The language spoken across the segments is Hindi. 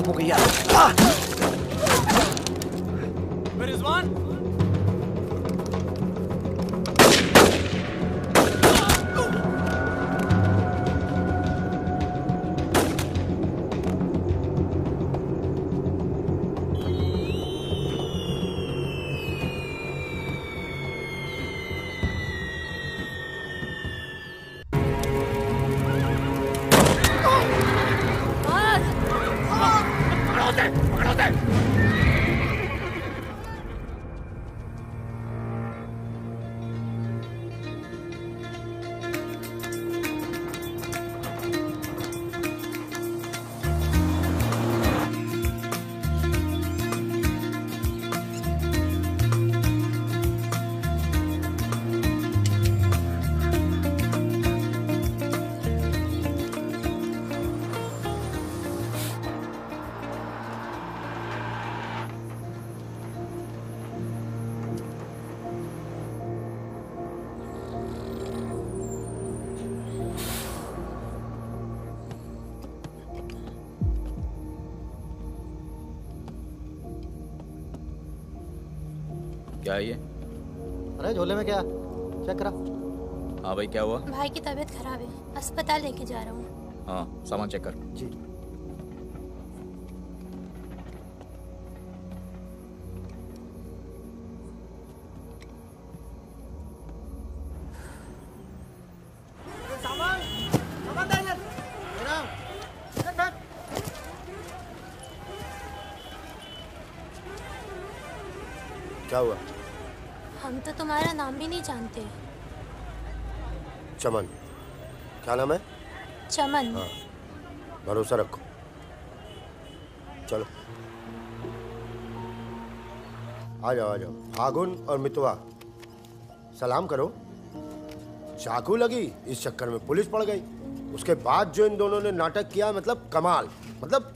खत्म हो गई यार। रिजवान क्या है ये? अरे झोले में क्या? चेक करा। हाँ भाई, क्या हुआ? भाई की तबीयत खराब है, अस्पताल लेके जा रहा हूँ। हाँ, सामान चेक कर। जी। क्या हुआ? हम तो तुम्हारा नाम भी नहीं जानते। चमन। क्या नाम है? चमन। हाँ, भरोसा रखो। चलो आ जाओ आ जाओ। फागुन और मितवा सलाम करो। चाकू लगी, इस चक्कर में पुलिस पड़ गई। उसके बाद जो इन दोनों ने नाटक किया, मतलब कमाल, मतलब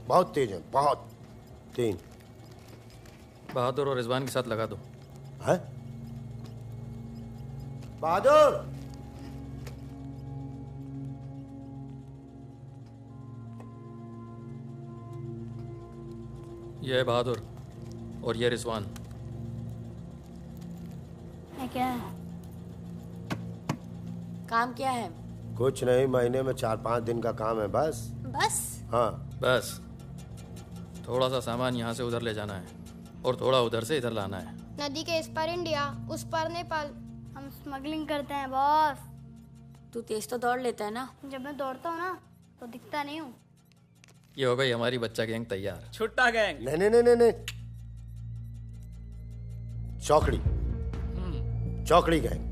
बहुत तेज है, बहुत। 3 बहादुर और रिजवान के साथ लगा दो। है बहादुर। ये है बहादुर और ये रिजवान। क्या है? काम क्या है? कुछ नहीं, महीने में 4-5 दिन का काम है बस। बस? हाँ बस थोड़ा सा सामान यहाँ से उधर ले जाना है और थोड़ा उधर से इधर लाना है। नदी के इस पार इंडिया, उस पार नेपाल। हम स्मगलिंग करते हैं बॉस। तू तेज तो दौड़ लेता है ना? जब मैं दौड़ता हूँ ना तो दिखता नहीं हूँ। ये हो गई हमारी बच्चा गैंग तैयार। छुट्टा गैंग। नहीं नहीं नहीं नहीं, चौकड़ी। चौकड़ी गैंग।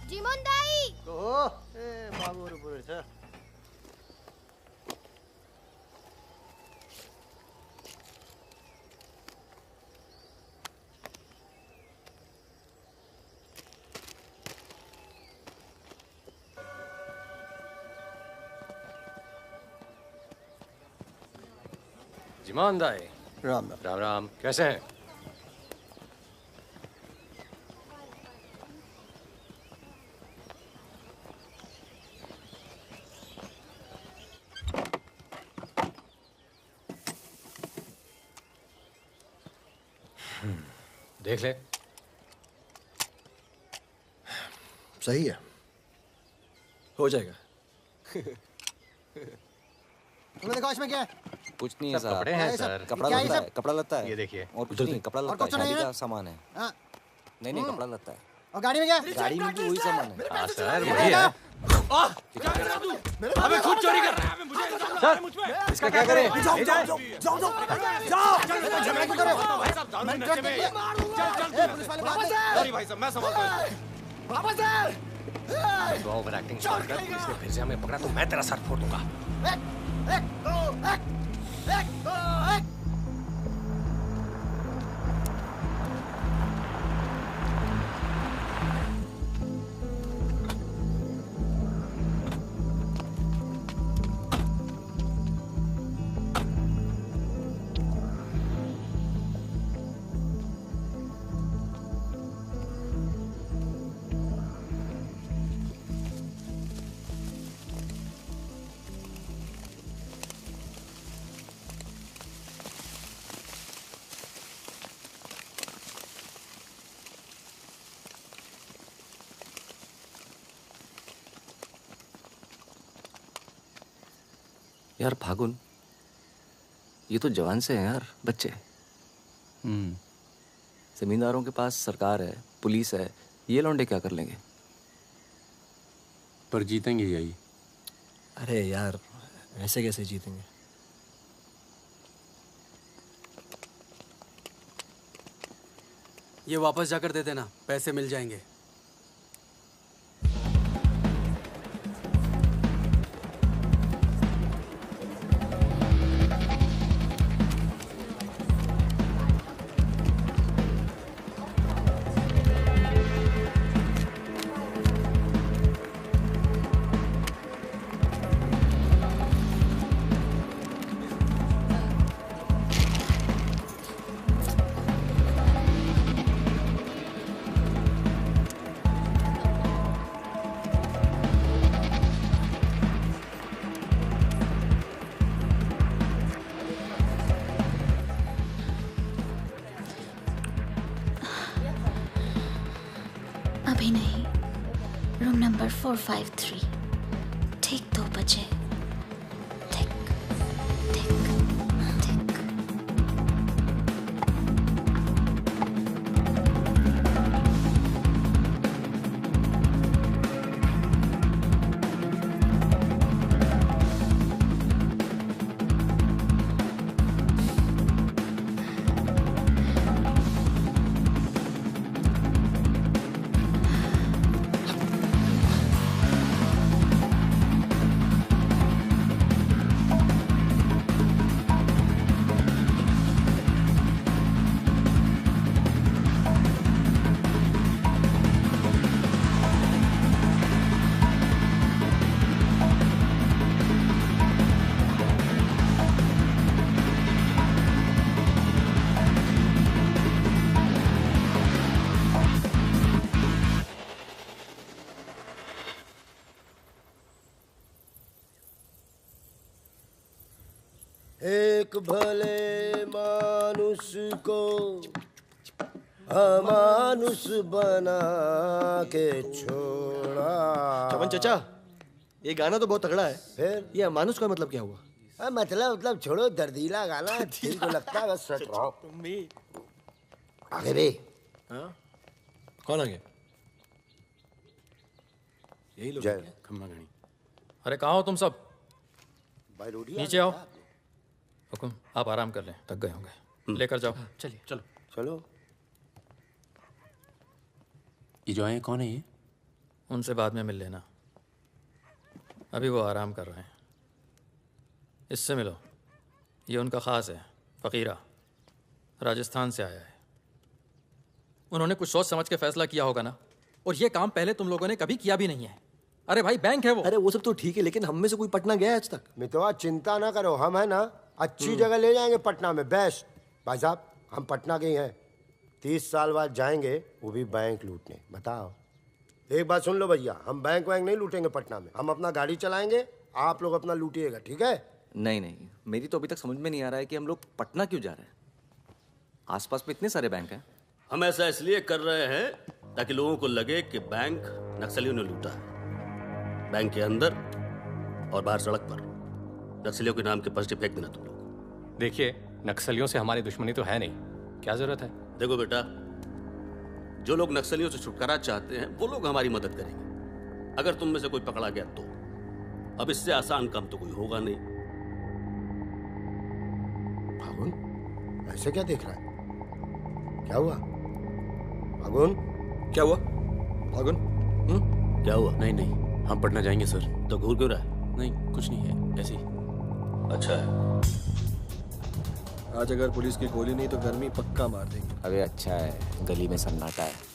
जीमन दाई। बाबू छ। जिमान दाई। राम राम। राम राम, कैसे हैं? देख ले। सही है, हो जाएगा। तुमने देखा इसमें क्या है? कुछ नहीं है सर। कपड़े हैं सर। कपड़ा लगता है, कपड़ा लगता है। ये देखिए। और कुछ नहीं, कपड़ा लगता है, शादी का सामान है। नहीं नहीं, कपड़ा लगता है। और गाड़ी में क्या? गाड़ी में भी वही सामान है। हाँ सर, वही है। अबे खुद चोरी कर रहा है। मुझे सर, इसका क्या करें? जाओ जाओ जाओ जाओ जाओ। झगड़ा क्यों कर रहे हो? भाई साहब दारू नशे में। पुलिस वाले बात कर। सॉरी भाई साहब, मैं संभालता हूँ। वापस आ। तो ओवर एक्टिंग छोड़ कर पुलिस ने फिर से हमें पकड़ा तो मैं तेरा सर फोड़ दूंगा। एक दो एक दो एक। यार फागुन, ये तो जवान से हैं यार, बच्चे। जमींदारों के पास सरकार है, पुलिस है, ये लौंडे क्या कर लेंगे? पर जीतेंगे यही। अरे यार, ऐसे कैसे जीतेंगे? ये वापस जाकर दे देना, पैसे मिल जाएंगे। अभी नहीं, रूम नंबर 453, ठीक 2 बजे। ठीक ठीक ठीक। एक भले मानुष को अमानुष बना के छोड़ा। चमन चाचा, ये गाना तो बहुत तगड़ा है। फिर ये अमानुष का मतलब क्या हुआ? मतलब छोड़ो, दर्दीला गाना दिल को लगता है बस सच रहो। तुम भी आगे भी। हाँ? कौन आ गया? यही लोग। जय। खम्मा गणी। अरे कहाँ हो तुम सब? भाई रोटी नीचे आओ। हुकुम, आप आराम कर लें, थक गए होंगे। लेकर जाओ। चलिए। चलो। चलो। ये जो आए कौन है ये? उनसे बाद में मिल लेना, अभी वो आराम कर रहे हैं। इससे मिलो, ये उनका ख़ास है, फ़कीरा, राजस्थान से आया है। उन्होंने कुछ सोच समझ के फैसला किया होगा ना, और ये काम पहले तुम लोगों ने कभी किया भी नहीं है। अरे भाई, बैंक है वो। अरे वो सब तो ठीक है, लेकिन हम में से कोई पटना गया है आज तक? मितवा चिंता ना करो, हम है ना अच्छी जगह ले जाएंगे पटना में, बेस्ट। भाई साहब, हम पटना के ही हैं, 30 साल बाद जाएंगे, वो भी बैंक लूटने। बताओ, एक बात सुन लो भैया, हम बैंक वैंक नहीं लूटेंगे पटना में, हम अपना गाड़ी चलाएंगे, आप लोग अपना लूटिएगा, ठीक है? नहीं नहीं, मेरी तो अभी तक समझ में नहीं आ रहा है कि हम लोग पटना क्यों जा रहे हैं। आसपास में इतने सारे बैंक हैं। हम ऐसा इसलिए कर रहे हैं ताकि लोगों को लगे कि बैंक नक्सलियों ने लूटा है। बैंक के अंदर और बाहर सड़क पर नक्सलियों के नाम के पर्चे फेंक देना तुम लोग। देखिए, नक्सलियों से हमारी दुश्मनी तो है नहीं, क्या जरूरत है? देखो बेटा, जो लोग नक्सलियों से छुटकारा चाहते हैं वो लोग हमारी मदद करेंगे। अगर तुम में से कोई पकड़ा गया तो अब इससे आसान काम तो कोई होगा नहीं। फागुन, ऐसे क्या देख रहा है? क्या हुआ फागुन? क्या हुआ फागुन? क्या हुआ? नहीं नहीं, हम पटना जाएंगे सर। तो घूर क्यों रहा है? नहीं, कुछ नहीं है, ऐसे ही। अच्छा है। आज अगर पुलिस की गोली नहीं तो गर्मी पक्का मार देंगे। अबे अच्छा है, गली में सन्नाटा है।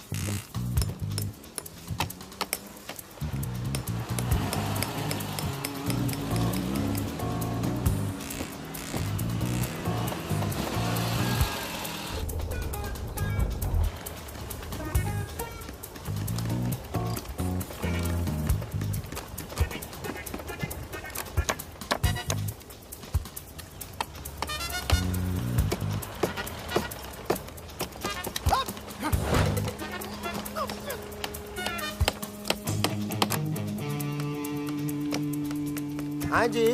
हाँ जी,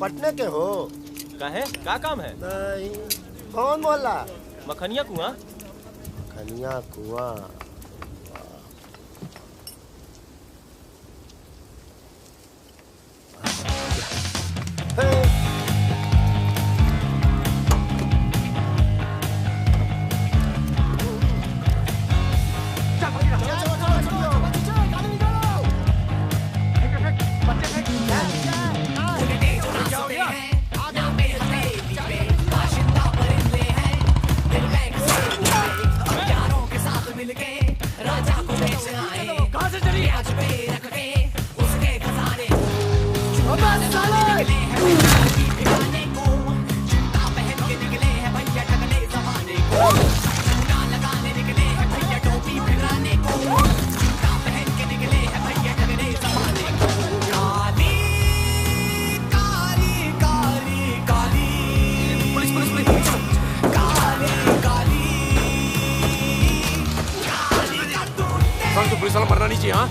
पटने के हो? काहे? का काम है? नहीं। कौन मोहल्ला? मखनिया कुआं। मखनिया कुआं। पुलिस वाला मरना नहीं चाहिए। हाँ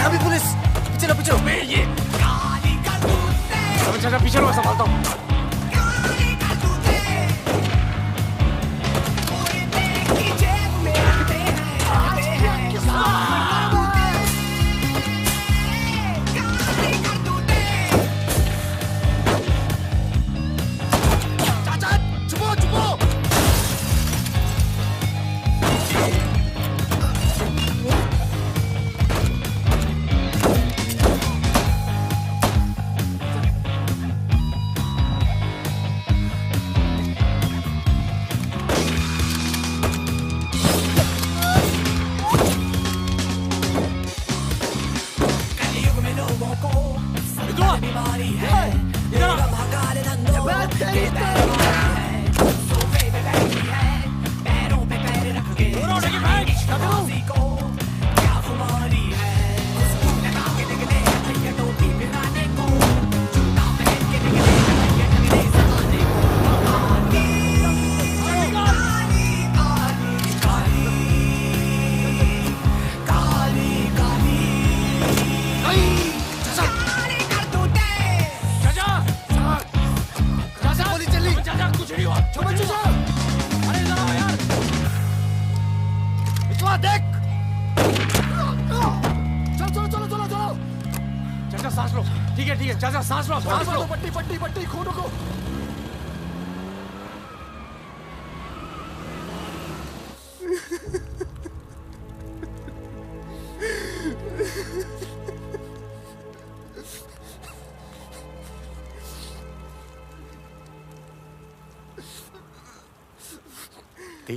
अभी पुलिस पीछे लो, पीछे लो। ये चाचा पीछे लो, मैं संभालता हूँ।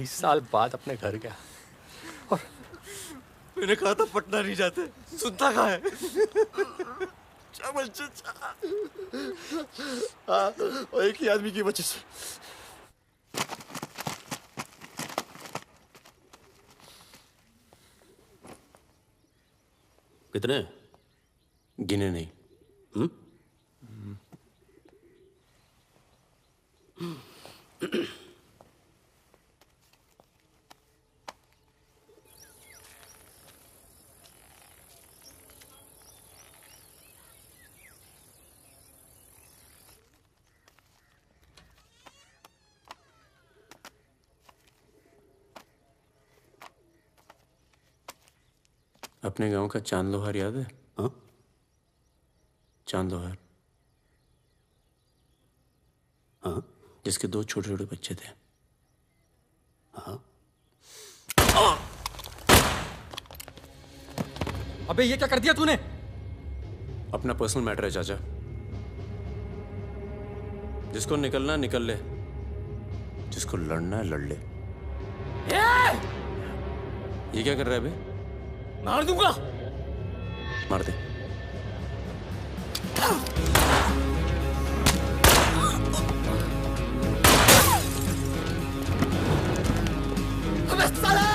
साल बाद अपने घर गया और मैंने कहा था पटना नहीं जाते, सुनता कहाँ है? हाँ, और एक ही आदमी की वजह से। कितने? गिने नहीं। अपने गांव का चांद लोहार याद है? हाँ? चांद लोहार। हाँ? जिसके 2 छोटे छोटे बच्चे थे। हाँ? अबे ये क्या कर दिया तूने? अपना पर्सनल मैटर है चाचा। जिसको निकलना निकल ले, जिसको लड़ना है लड़ ले। ये क्या कर रहा है बे? मार दूंगा। मार दे। अबे साले!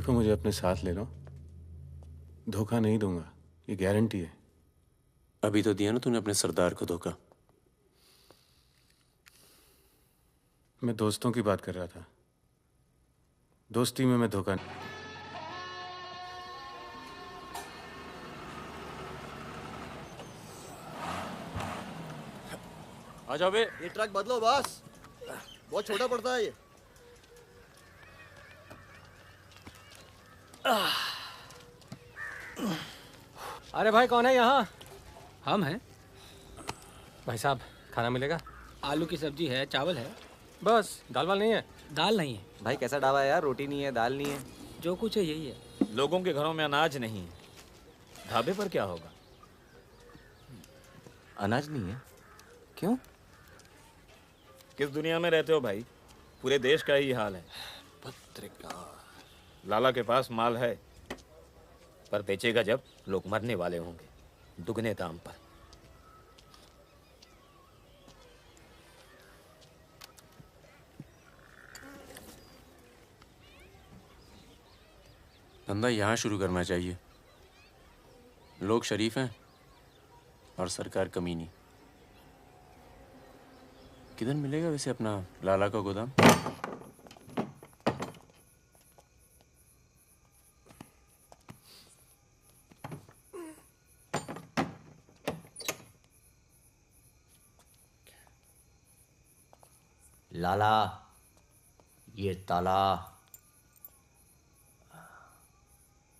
देखो, मुझे अपने साथ ले लो, धोखा नहीं दूंगा, ये गारंटी है। अभी तो दिया ना तूने अपने सरदार को धोखा। मैं दोस्तों की बात कर रहा था, दोस्ती में मैं धोखा नहीं। आ जाओ बे। ये ट्रक बदलो बॉस, बहुत छोटा पड़ता है ये। अरे भाई कौन है यहाँ? हम हैं। भाई साहब खाना मिलेगा? आलू की सब्जी है, चावल है, बस। दाल वाल नहीं है? दाल नहीं है। भाई कैसा ढाबा है यार, रोटी नहीं है, दाल नहीं है, जो कुछ है यही है। लोगों के घरों में अनाज नहीं है, ढाबे पर क्या होगा? अनाज नहीं है? क्यों? किस दुनिया में रहते हो भाई? पूरे देश का ही हाल है। पत्रकार लाला के पास माल है, पर बेचेगा जब लोग मरने वाले होंगे, दुगने दाम पर। धंधा यहाँ शुरू करना चाहिए, लोग शरीफ हैं और सरकार कमीनी। किधर मिलेगा वैसे अपना लाला का गोदाम? लाला, ये ताला।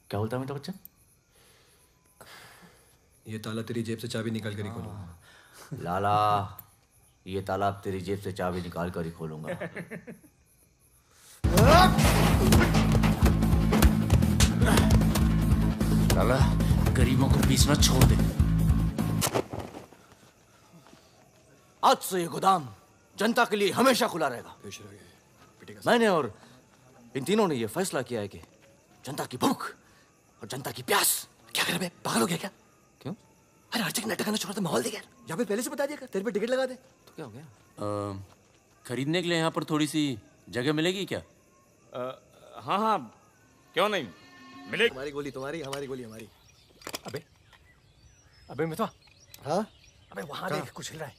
क्या बोलता है मेरा बच्चा? ये ताला तेरी जेब से चाबी निकाल कर ही खोलूंगा। लाला, ये ताला अब तेरी जेब से चाबी निकाल कर ही खोलूंगा। लाला, गरीबों को पीसना छोड़ दे। आज से ये गोदाम जनता के लिए हमेशा खुला रहेगा। मैंने और इन तीनों ने ये फैसला किया है कि जनता की भूख और जनता की प्यास। क्या कर बे, पागल हो गया क्या? क्यों? अरे हर जगह नाटक करना छोड़ दे, माहौल दे यार। या फिर पहले से बता दिया, तेरे पे टिकट लगा दे। तो क्या हो गया? खरीदने के लिए यहाँ पर थोड़ी सी जगह मिलेगी क्या? हाँ हाँ, क्यों नहीं मिलेगी। हमारी गोली तुम्हारी, हमारी गोली हमारी। अबे मितवा। हाँ? अबे वहाँ देख, कुछ हिल रहा है।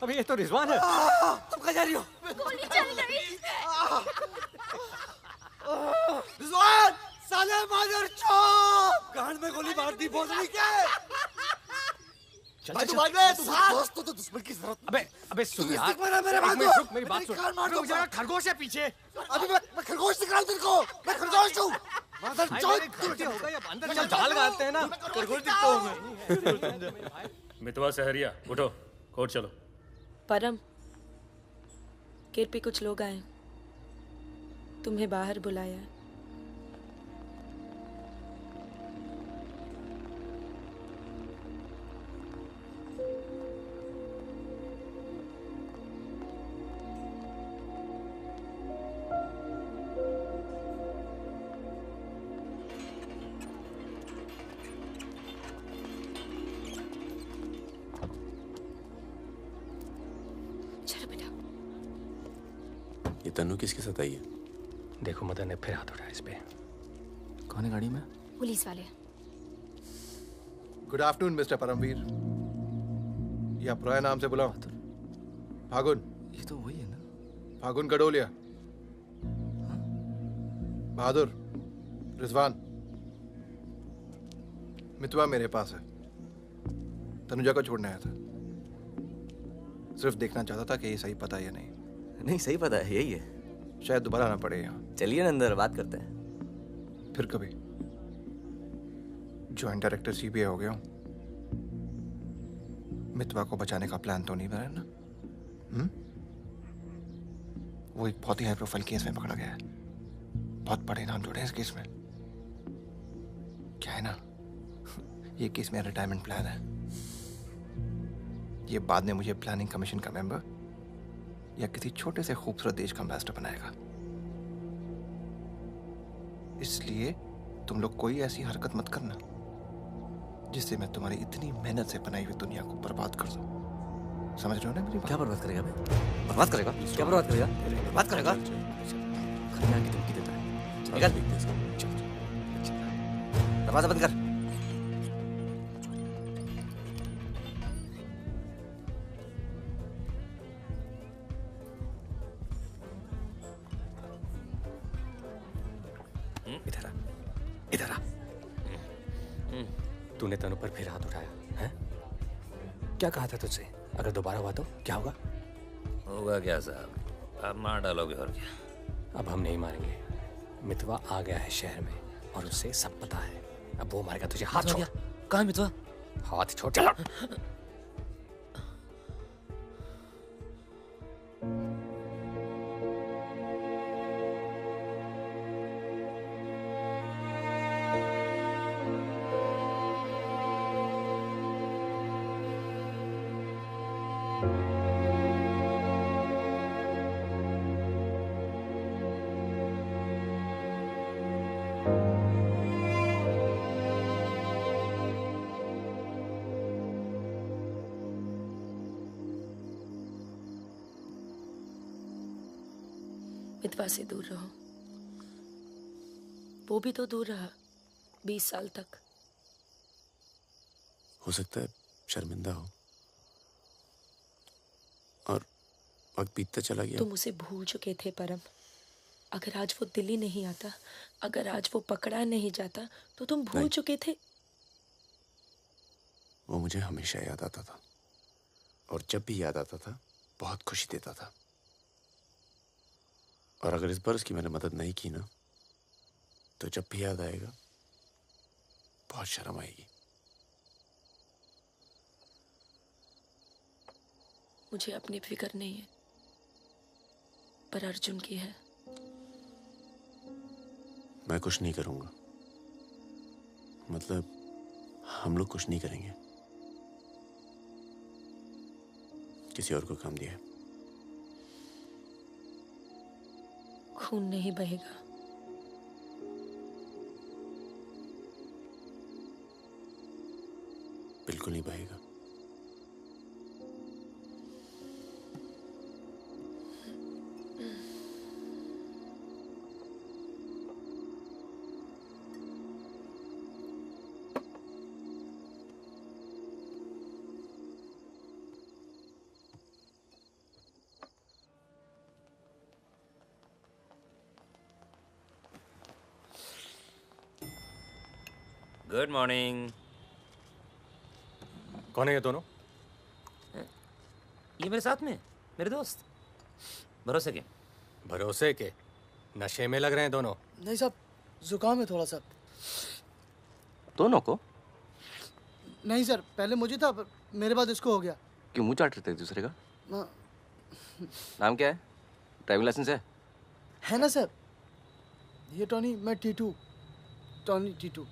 अबे ये तो रिजवान है। तुम कहाँ जा रही हो? गोली चल गई। रिजवान, साले मादर चौक, गांड में गोली मार दी, बोल क्या है? भाई तू भाग ले, तू दोस्त तो दुश्मन की जरूरत। अबे सुन यार, मेरी बात सुन। मार दो, खरगोश है पीछे। अभी मैं खरगोश दिख रहा हूँ तेरे को, मैं खरगोश हूँ। मादर चौक गलती हो गई, अब अंदर चल, जाल गाड़ते हैं ना। खरगोश दिखता हूँ मैं। मितवा सहरिया, उठो, कोर्ट चलो। परम, गेट पे कुछ लोग आए, तुम्हें बाहर बुलाया। ये तन्नू किसके साथ आई है? देखो मदन ने फिर हाथ उठाया इस पे। कौन है गाड़ी में? पुलिस वाले। गुड आफ्टरनून मिस्टर परमवीर, या पुराने नाम से बुलाओ। फागुन। ये तो वही है ना? फागुन गडोलिया। बहादुर, रिजवान। मितवा मेरे पास है, तनुजा को छोड़ने आया था। सिर्फ देखना चाहता था कि ये सही पता है या नहीं। नहीं, सही पता है, यही है। शायद दोबारा आना पड़े यहाँ। चलिए ना अंदर, बात करते हैं। फिर कभी। जॉइंट डायरेक्टर सीबीआई हो गया हूँ। मितवा को बचाने का प्लान तो नहीं बना ना? वो एक बहुत ही हाई प्रोफाइल केस में पकड़ा गया है, बहुत बड़े नाम जुड़े हैं इस केस में। क्या है ना, ये केस मेरा रिटायरमेंट प्लान है। ये बाद में मुझे प्लानिंग कमीशन का मेंबर या किसी छोटे से खूबसूरत देश का एम्बेसडर बनाएगा। इसलिए तुम लोग कोई ऐसी हरकत मत करना जिससे मैं तुम्हारी इतनी मेहनत से बनाई हुई दुनिया को बर्बाद कर दूं। समझ रहे हो ना मेरी बात? क्या बर्बाद करेगा बे? बर्बाद करेगा? क्या बर्बाद करेगा? बर्बाद करेगा? खन्ना की धमकी देता है। निकल। दरवाजा बंद कर। इधर आ, इधर आ। तूने तनु पर फिर हाथ उठाया है? क्या कहा था तुझसे? अगर दोबारा हुआ तो क्या होगा? होगा क्या साहब, आप मार डालोगे और क्या? अब हम नहीं मारेंगे। मितवा आ गया है शहर में और उसे सब पता है। अब वो मारेगा तुझे। हाथ छोड़। कहाँ मितवा? हाथ छोड़। चला। मितवा से दूर रहो। वो भी तो दूर रहा 20 साल तक। हो सकता है शर्मिंदा हो और वक्त बीतता चला गया। तुम उसे भूल चुके थे परम। अगर आज वो दिल्ली नहीं आता, अगर आज वो पकड़ा नहीं जाता तो तुम भूल चुके थे। वो मुझे हमेशा याद आता था और जब भी याद आता था बहुत खुशी देता था। और अगर इस बार उसकी मैंने मदद नहीं की ना तो जब भी याद आएगा बहुत शर्म आएगी। मुझे अपनी फिक्र नहीं है, पर अर्जुन की है। मैं कुछ नहीं करूंगा, मतलब हम लोग कुछ नहीं करेंगे। किसी और को काम दिया है। खून नहीं बहेगा। बिल्कुल नहीं बहेगा। Good morning. कौन है ये दोनों? ये मेरे साथ में मेरे दोस्त भरोसे के। भरोसे के? नशे में लग रहे हैं दोनों। नहीं साहब, जुकाम है थोड़ा सा। दोनों को? नहीं सर, पहले मुझे था, मेरे बाद इसको हो गया। क्यों मुंह चाट रहे थे एक दूसरे का? नाम क्या है? ड्राइविंग लाइसेंस है ना सर? ये टॉनी, मैं टीटू। टॉनी टीटू।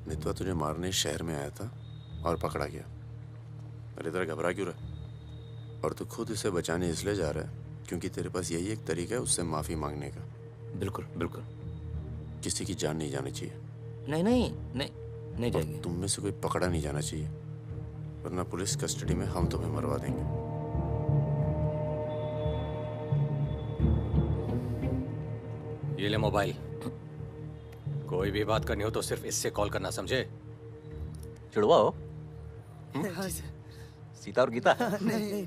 मितवा तुझे मारने शहर में आया था और पकड़ा गया। अरे तेरा घबरा क्यों रहा? और तू खुद इसे बचाने इसलिए जा रहा है क्योंकि तेरे पास यही एक तरीका है उससे माफी मांगने का। बिल्कुल बिल्कुल। किसी की जान नहीं जानी चाहिए। नहीं नहीं नहीं नहीं जाएंगे। तुम में से कोई पकड़ा नहीं जाना चाहिए, वरना पुलिस कस्टडी में हम तुम्हें मरवा देंगे। ये ले मोबाइल। कोई भी बात करनी हो तो सिर्फ इससे कॉल करना, समझे? जुड़वा हो? हाँ सर। सीता और गीता? नहीं।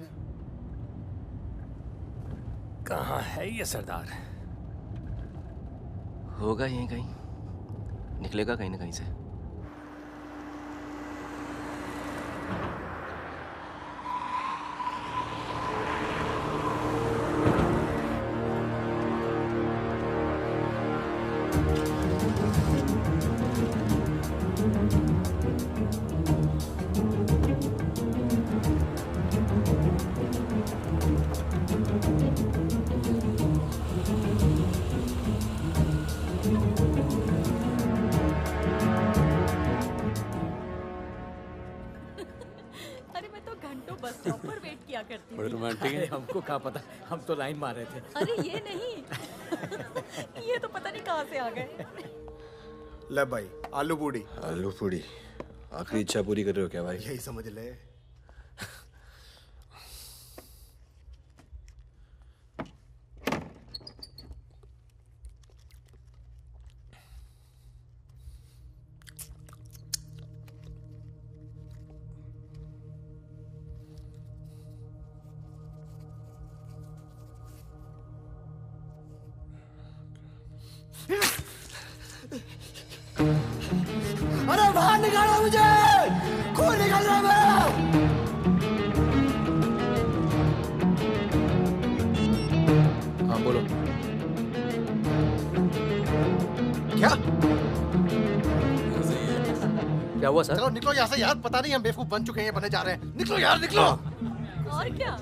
कहाँ है ये सरदार? होगा यहीं कहीं, निकलेगा कहीं ना कहीं से। बड़े रोमांटिक है। हमको क्या पता, हम तो लाइन मार रहे थे। अरे ये नहीं ये तो पता नहीं कहाँ से आ गए। ले भाई, आलू पूड़ी। आलू पूड़ी आखिरी इच्छा पूरी कर रहे हो क्या भाई? यही समझ ले। अरे बाहर निकालो मुझे, खून निकल रहा है मेरा। हाँ बोलो। क्या क्या हुआ सर? चलो निकलो यहाँ से यार, पता नहीं हम बेवकूफ बन चुके हैं, बने जा रहे हैं। निकलो यार, निकलो। और क्या?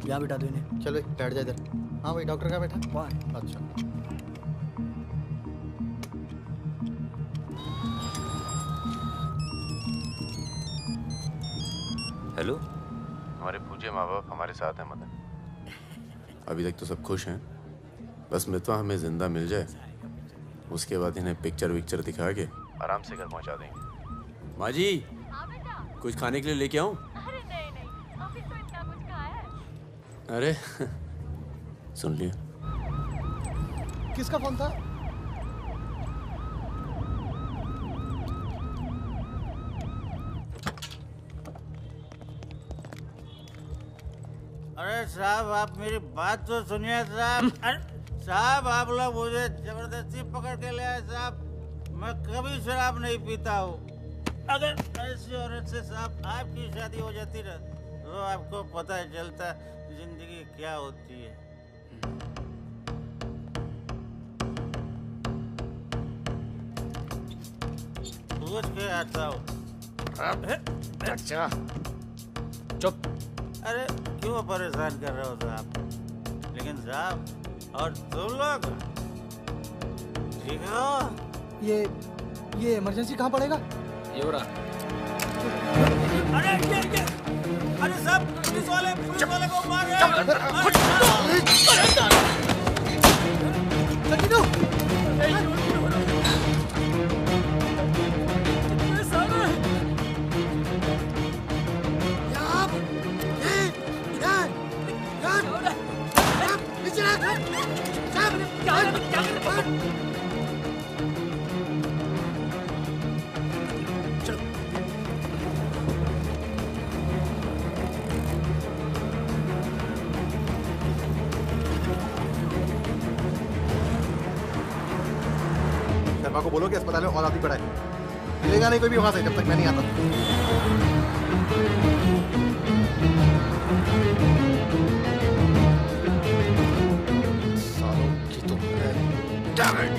यहाँ बिठा दो इन्हें। चलो बैठ जा इधर। हाँ भाई, डॉक्टर कहाँ बैठा? वहाँ है। अच्छा। हेलो। हमारे पूज्य माँ बाप हमारे साथ हैं मदन। अभी तक तो सब खुश हैं, बस मितवा हमें जिंदा मिल जाए, उसके बाद इन्हें पिक्चर विक्चर दिखा के आराम से घर पहुंचा देंगे। माँ जी, कुछ खाने के लिए लेके आऊं? अरे नहीं नहीं, अभी तो इतना कुछ खाया है। अरे सुन लिया। किसका फोन था? अरे साहब, आप मेरी बात तो सुनिए साहब। अरे साहब, आप लोग मुझे जबरदस्ती पकड़ के ले आए साहब। मैं कभी शराब नहीं पीता हूँ। अगर ऐसी औरत से साहब आपकी शादी हो जाती ना, तो आपको पता चलता जिंदगी क्या होती है। पूछ के आता हूँ। अच्छा चुप। अरे क्यों परेशान कर रहे हो साहब? लेकिन साहब, और तुम लोग ठीक हो? ये इमरजेंसी कहाँ पड़ेगा? ये हो रहा। अरे साहब, पुलिस वाले को मारे। शर्मा को बोलो कि अस्पताल में और आदमी पड़ा है। मिलेगा नहीं कोई भी वहां से जब तक मैं नहीं आता। सालों की तो Damn it!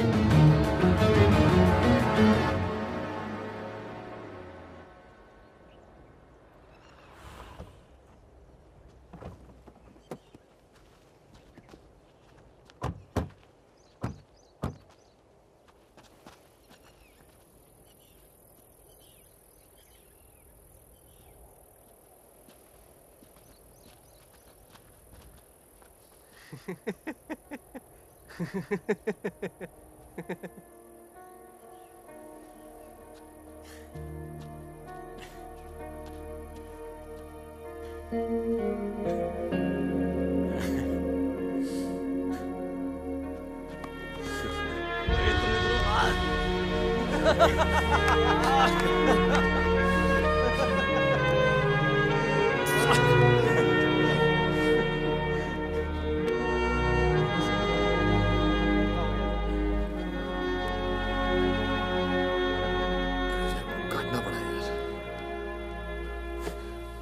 काटना पड़ा यार।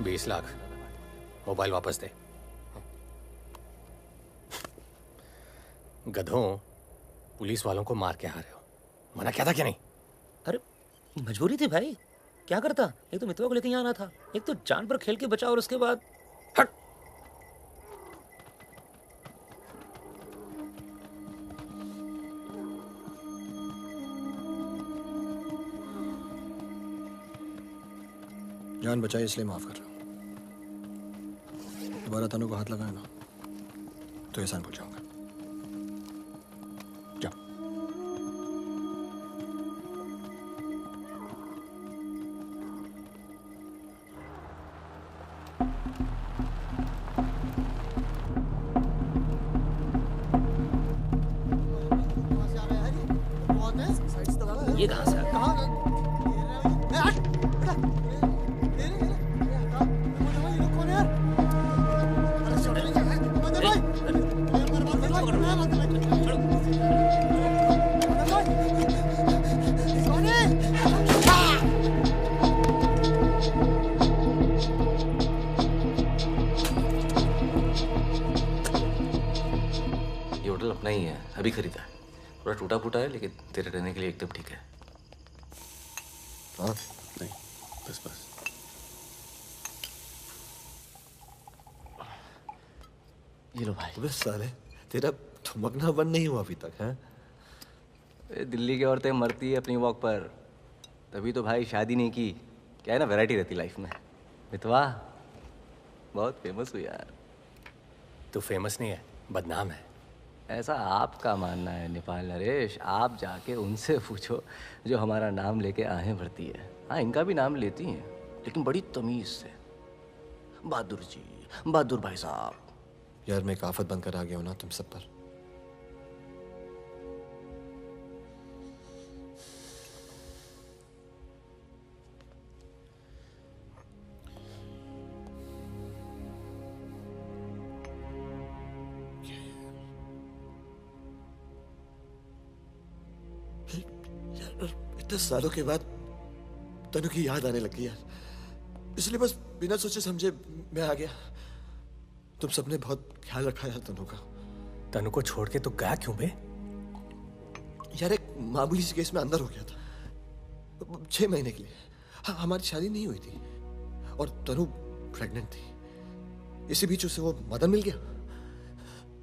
20 लाख मोबाइल वापस दे। गधों, पुलिस वालों को मार के आ रहे हो, मना क्या था क्या नहीं? अरे मजबूरी थी भाई, क्या करता? एक तो मितवा को लेके यहाँ आना था, एक तो जान पर खेल के बचा, और उसके बाद हट। जान बचाई इसलिए माफ कर रहा हूं। दोबारा तनु को हाथ लगाया ना तो एहसान भूल जाऊंगा। ये कहाँ से आ गया? ये होटल अपना ही है, अभी खरीदा है। थोड़ा टूटा फूटा है लेकिन तेरे रहने के लिए एकदम ठीक है। हाँ नहीं, बस बस। ये लो भाई। अबे साले, तेरा थमकना बंद नहीं हुआ अभी तक है? दिल्ली की औरतें मरती है अपनी वॉक पर, तभी तो भाई शादी नहीं की। क्या है ना, वैरायटी रहती लाइफ में। मितवा बहुत फेमस हुई यार। तू फेमस नहीं है, बदनाम है। ऐसा आपका मानना है नेपाल नरेश। आप जाके उनसे पूछो जो हमारा नाम लेके आहें भरती है। हाँ, इनका भी नाम लेती हैं लेकिन बड़ी तमीज से। बहादुर जी, बहादुर भाई साहब। यार मैं एक आफत बनकर आ गया हूं ना तुम सब पर। इतने सालों के बाद तनु की याद आने लगी यार, इसलिए बस बिना सोचे समझे मैं आ गया। तुम सबने बहुत ख्याल रखा यार तनु का। तनु को छोड़ के तो गया क्यों बे? यार एक मामूली सी केस में अंदर हो गया था 6 महीने के लिए। हाँ, हमारी शादी नहीं हुई थी और तनु प्रेग्नेंट थी। इसी बीच उसे वो मदन मिल गया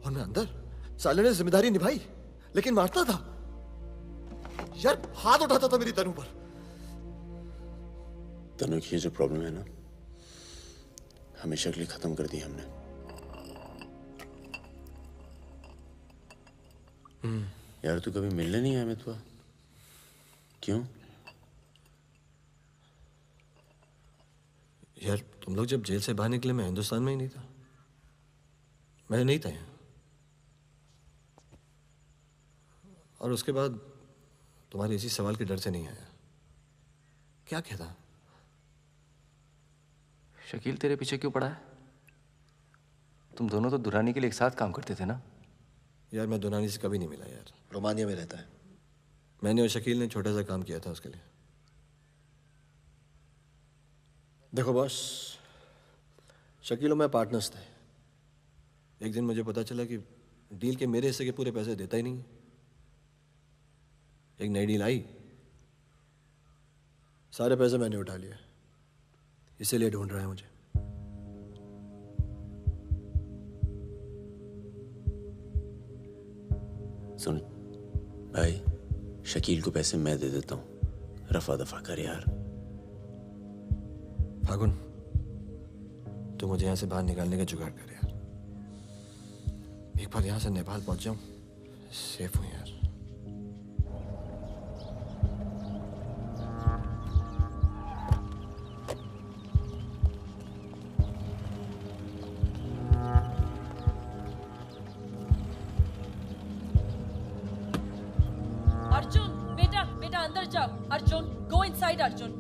और मैं अंदर। साले ने जिम्मेदारी निभाई लेकिन मारता था यार, हाथ उठाता था मेरी तनु पर। तनु की ये जो प्रॉब्लम है ना, हमेशा के लिए खत्म कर दी हमने। यार तू कभी मिलने नहीं आया मितवा? क्यों? यार तुम लोग जब जेल से बाहर निकले मैं हिंदुस्तान में ही नहीं था। मैं नहीं था यहाँ। और उसके बाद तुम्हारे इसी सवाल के डर से नहीं आया। क्या कहता? शकील तेरे पीछे क्यों पड़ा है? तुम दोनों तो दुरानी के लिए एक साथ काम करते थे ना? यार मैं दुरानी से कभी नहीं मिला यार, रोमानिया में रहता है। मैंने और शकील ने छोटा सा काम किया था उसके लिए। देखो बॉस, शकील और मैं पार्टनर्स थे। एक दिन मुझे पता चला कि डील के मेरे हिस्से के पूरे पैसे देता ही नहीं। एक नई डील आई, सारे पैसे मैंने उठा लिए, इसीलिए ढूंढ रहा है मुझे। सुन भाई, शकील को पैसे मैं दे देता हूँ, रफा दफा कर यार। फागुन, तू मुझे यहाँ से बाहर निकालने का जुगाड़ कर यार। एक बार यहाँ से नेपाल पहुंच जाऊं, सेफ हूँ यार। अर्जुन, बेटा बेटा अंदर जाओ। Arjun, go inside Arjun.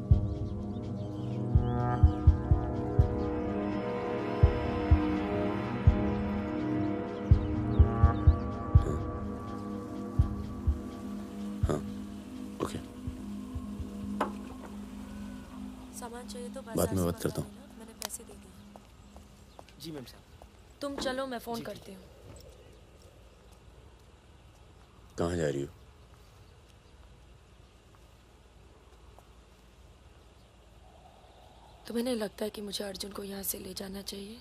सामान चाहिए तो बाद में बात करता हूँ। मैंने पैसे दे दिए। जी मैम साहब। तुम चलो, मैं फोन करती हूँ। कहाँ जा रही हो? तुम्हें नहीं लगता है कि मुझे अर्जुन को यहाँ से ले जाना चाहिए?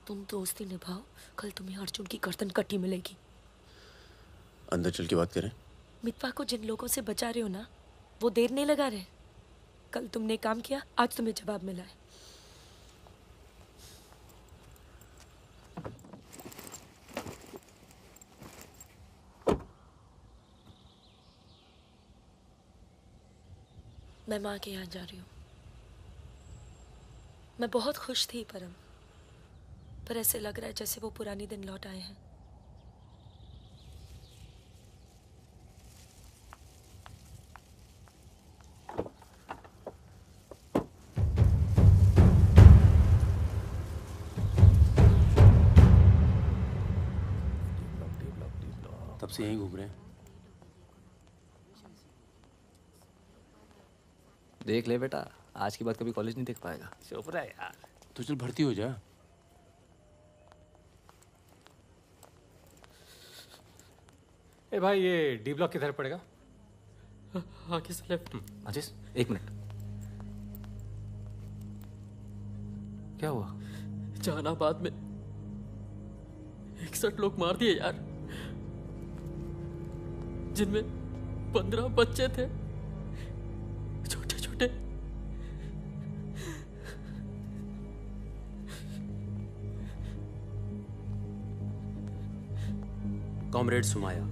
तुम दोस्ती निभाओ, कल तुम्हें अर्जुन की गर्दन कटी मिलेगी। अंदर चल के बात करें। मितवा को जिन लोगों से बचा रहे हो ना, वो देर नहीं लगा रहे। कल तुमने काम किया, आज तुम्हें जवाब मिला है। मैं माँ के यहाँ जा रही हूँ। मैं बहुत खुश थी परम, पर ऐसे लग रहा है जैसे वो पुरानी दिन लौट आए हैं। तब से यहीं घूम रहे हैं। देख ले बेटा, आज के बाद कभी कॉलेज नहीं देख पाएगा। चुप रहा यार। तो चल भर्ती हो जा। ए भाई, ये डी ब्लॉक किधर पड़ेगा? आगे से लेफ्ट। आशीष, एक मिनट। क्या हुआ? जहानाबाद में 61 लोग मार दिए यार, जिनमें 15 बच्चे थे, छोटे छोटे। कॉमरेड सुमाया,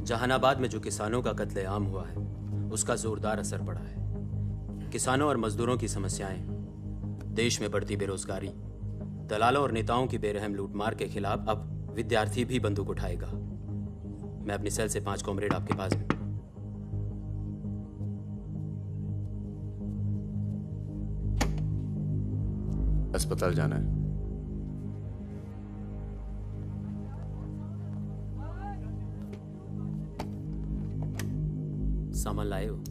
जहानाबाद में जो किसानों का कत्लेआम हुआ है उसका जोरदार असर पड़ा है। किसानों और मजदूरों की समस्याएं, देश में बढ़ती बेरोजगारी, दलालों और नेताओं की बेरहम लूटमार के खिलाफ अब विद्यार्थी भी बंदूक उठाएगा। मैं अपनी सेल से 5 कॉमरेड आपके पास हूं। अस्पताल जाना है। सामान लाए हो?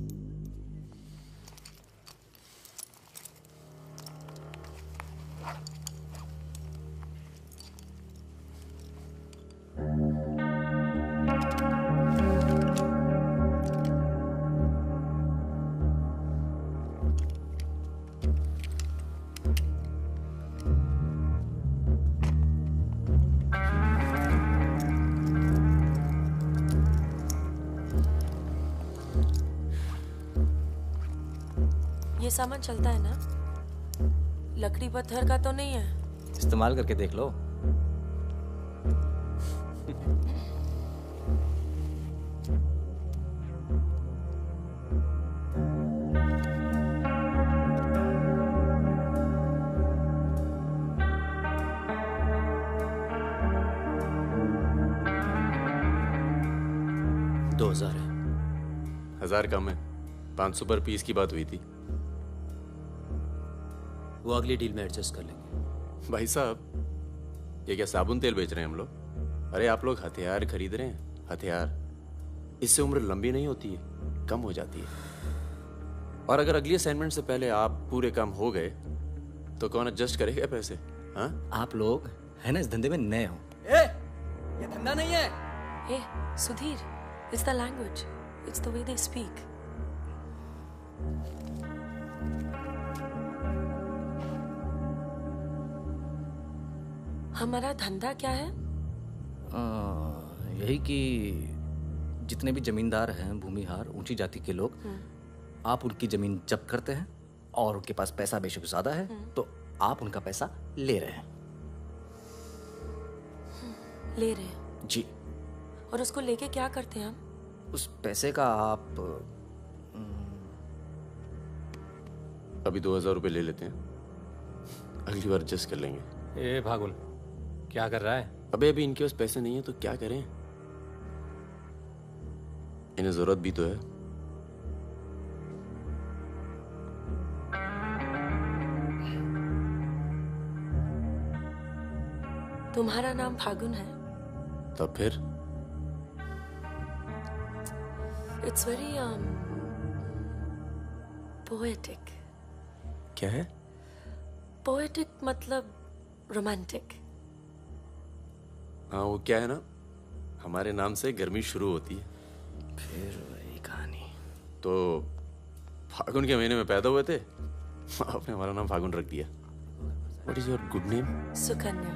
ये सामान चलता है ना? लकड़ी पत्थर का तो नहीं है? इस्तेमाल करके देख लो। दो 2000 है। 1000 कम है, 500 पर पीस की बात हुई थी। वो अगली डील में एडजस्ट कर लेंगे। भाई साहब, ये क्या साबुन तेल बेच रहे हैं हम लोग? अरे आप लोग हथियार खरीद रहे हैं। हथियार, इससे उम्र लंबी नहीं होती है, कम हो जाती है। और अगर अगली असाइनमेंट से पहले आप पूरे काम हो गए तो कौन एडजस्ट करेगा पैसे? हाँ, आप लोग है ना इस धंधे में नए हो। ये धंधा नहीं है। Hey, Sudhir, it's the language. It's the way they speak. हमारा धंधा क्या है? यही कि जितने भी जमींदार हैं, भूमिहार, ऊंची जाति के लोग, आप उनकी जमीन जब्त करते हैं और उनके पास पैसा बेशक ज्यादा है तो आप उनका पैसा ले रहे हैं। ले रहे हैं? जी। और उसको लेके क्या करते हैं हम? उस पैसे का आप अभी 2000 रुपये ले लेते हैं, अगली बार एडजस्ट कर लेंगे। ए भागुन, क्या कर रहा है? अबे अभी इनके पास पैसे नहीं है तो क्या करें? इन्हें जरूरत भी तो है। तुम्हारा नाम फागुन है? तब फिर इट्स वेरी पोएटिक। क्या है? पोएटिक मतलब रोमांटिक। हाँ, वो क्या है ना, हमारे नाम से गर्मी शुरू होती है। फिर वही कहानी। तो फागुन के महीने में पैदा हुए थे, आपने हमारा नाम फागुन रख दिया। What is your good name? Sukanya.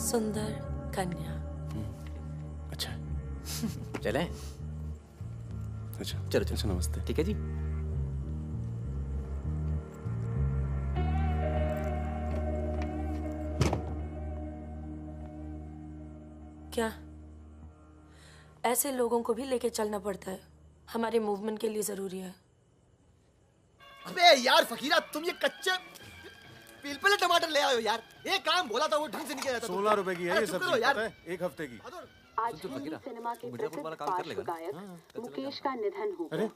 सुंदर कन्या। अच्छा। चलें? अच्छा चलो अच्छा, नमस्ते। ठीक है जी। क्या ऐसे लोगों को भी लेके चलना पड़ता है? हमारे मूवमेंट के लिए जरूरी है। अबे यार फकीरा, तुम ये कच्चे पिलपिले टमाटर ले आए हो यार। ये काम बोला था वो ढंग से नहीं किया जाता। 16 रुपए की है ये चुप सब्जी, करो यार। पता है? एक हफ्ते की। आज हिंदी सिनेमा के प्रसिद्ध पार्श्व गायक मुकेश का निधन हो गया।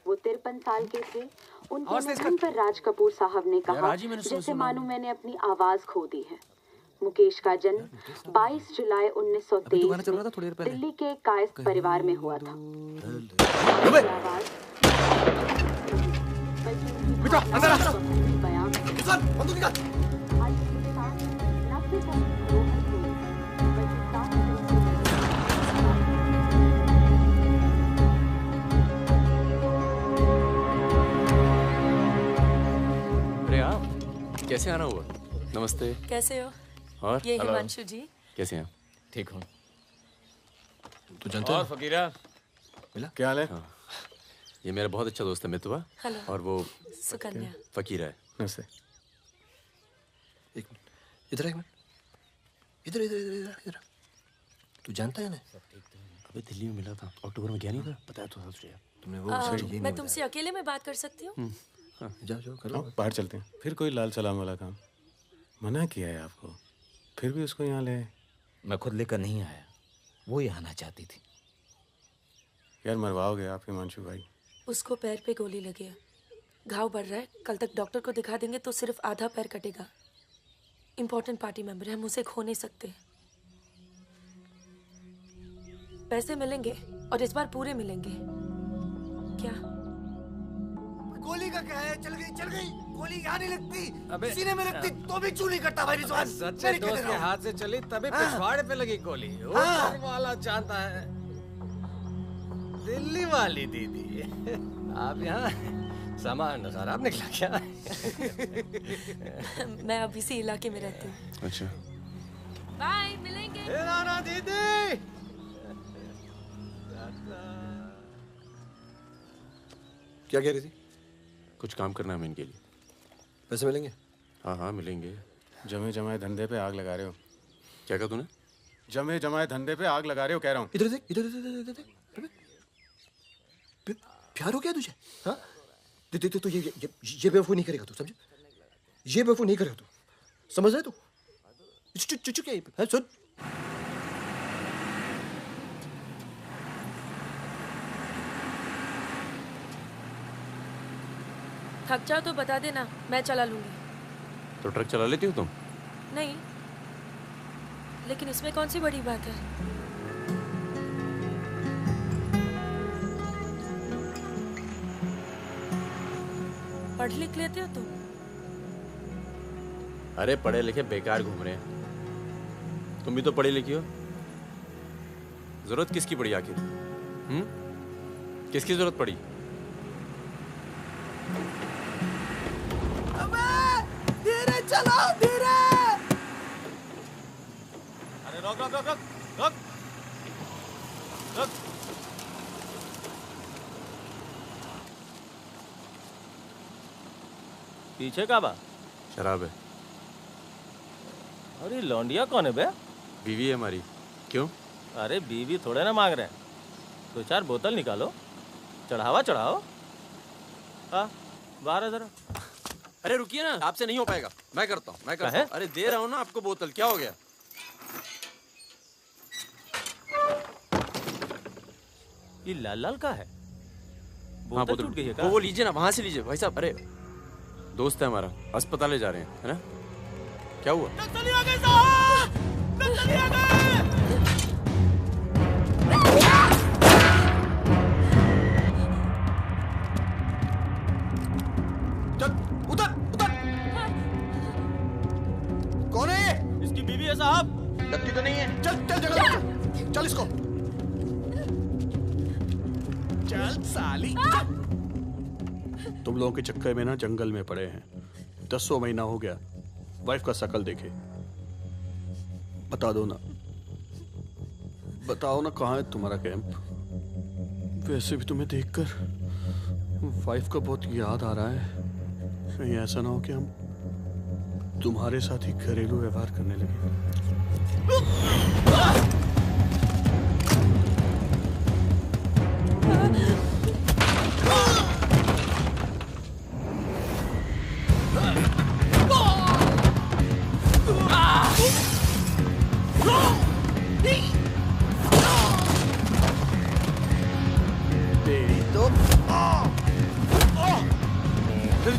वो 53 साल के थे। उनके निधन पर राज कपूर साहब ने कहा, जैसे मानो मैंने अपनी आवाज खो दी है। मुकेश का जन्म 22 जुलाई 1923 में दिल्ली के कायस्थ परिवार में हुआ था। अरे आप कैसे आना हुआ? नमस्ते। कैसे हो? और ये हिमांशु जी। कैसे हैं? ठीक हूँ। तू जानता है? और फकीरा मिला? क्या हाल है? हाँ। ये मेरा बहुत अच्छा दोस्त है मितवा। हेलो। और वो सुकन्या। फकीरा है। नमस्ते। एक मिनट, इधर एक मिनट, इधर इधर इधर इधर। तू जानता है ना? अबे दिल्ली में मिला था, अक्टूबर में गया नहीं था, बताया तो था तुझे। तुमने वो मैं तुमसे अकेले में बात कर सकती हूँ? जाओ जाओ करो। बाहर चलते हैं। फिर कोई लाल सलाम वाला काम। मना किया है आपको, फिर भी उसको यहाँ ले। मैं खुद लेकर नहीं आया, वो यहाँ आना चाहती थी। यार मरवाओगे आप हिमांशु भाई। उसको पैर पे गोली लगी है, घाव बढ़ रहा है। कल तक डॉक्टर को दिखा देंगे तो सिर्फ आधा पैर कटेगा। इम्पोर्टेंट पार्टी मेंबर है, हम उसे खो नहीं सकते। पैसे मिलेंगे और इस बार पूरे मिलेंगे। क्या गोली का क्या है? चल गई गोली यहाँ नहीं लगती, सीने में लगती तो भी चू नहीं करता भाई रिजवान। सच्चे दोस्त के हाथ से चली तभी पिछवाड़े पे लगी गोली। वो वाला जानता है, दिल्ली वाली दीदी। आप यहाँ सामान खराब निकला क्या? मैं अब इसी इलाके में रहती हूँ। अच्छा। बाय, मिलेंगे। दीदी। क्या कह रही थी? कुछ काम करना है इनके लिए। पैसे मिलेंगे? हाँ हाँ मिलेंगे। जमे जमाए धंधे पे आग लगा रहे हो। क्या कहा तूने? जमे जमाए धंधे पे आग लगा रहे हो कह रहा हूँ। इधर देख, इधर इधर इधर। प्यार हो गया तुझे? हाँ? तो ये बेवकूफ़ नहीं करेगा तू, समझे? ये बेवकूफ़ नहीं करेगा तू, समझ रहे तू? चुप क्या? सुन। थक जाओ तो बता देना, मैं चला लूंगी। तो ट्रक चला लेती हो तुम? नहीं, लेकिन इसमें कौन सी बड़ी बात है? पढ़ लिख लेते हो तुम? अरे पढ़े लिखे बेकार घूम रहे हैं। तुम भी तो पढ़ी लिखी हो। जरूरत किसकी पड़ी आखिर? किसकी जरूरत पड़ी? धीरे चलो, धीरे। अरे रोक रोक रोक रोक रोक रोक। पीछे का बा? शराब है। अरे लौंडिया कौन है बे? बीवी है हमारी। क्यों? अरे बीवी थोड़े ना मांग रहे हैं, 2-4 बोतल निकालो, चढ़ावा चढ़ाओ। हाँ बाहर है जरा। अरे रुकिए ना, आपसे नहीं हो पाएगा। मैं करता हूँ, मैं करता हूँ। अरे दे रहा हूँ ना आपको बोतल, क्या हो गया? ये लाल लाल का है? हाँ बोतल टूट गई है क्या? वो लीजिए ना, वहां से लीजिए भाई साहब। अरे दोस्त है हमारा, अस्पताल ले जा रहे हैं, है ना? क्या हुआ? नक्सली आ गए साहब, नक्सली आ गए। चल उधर उधर। कौन है ये? इसकी बीवी है साहब। लगती तो नहीं है। चल चल जगह, चल इसको। चल साली। तुम लोगों के चक्कर में ना जंगल में पड़े हैं। 10 महीना हो गया, वाइफ का शकल देखे। बता दो ना, बताओ ना कहाँ है तुम्हारा कैंप? वैसे भी तुम्हें देखकर वाइफ का बहुत याद आ रहा है। कहीं ऐसा ना हो कि हम तुम्हारे साथ ही घरेलू व्यवहार करने लगे।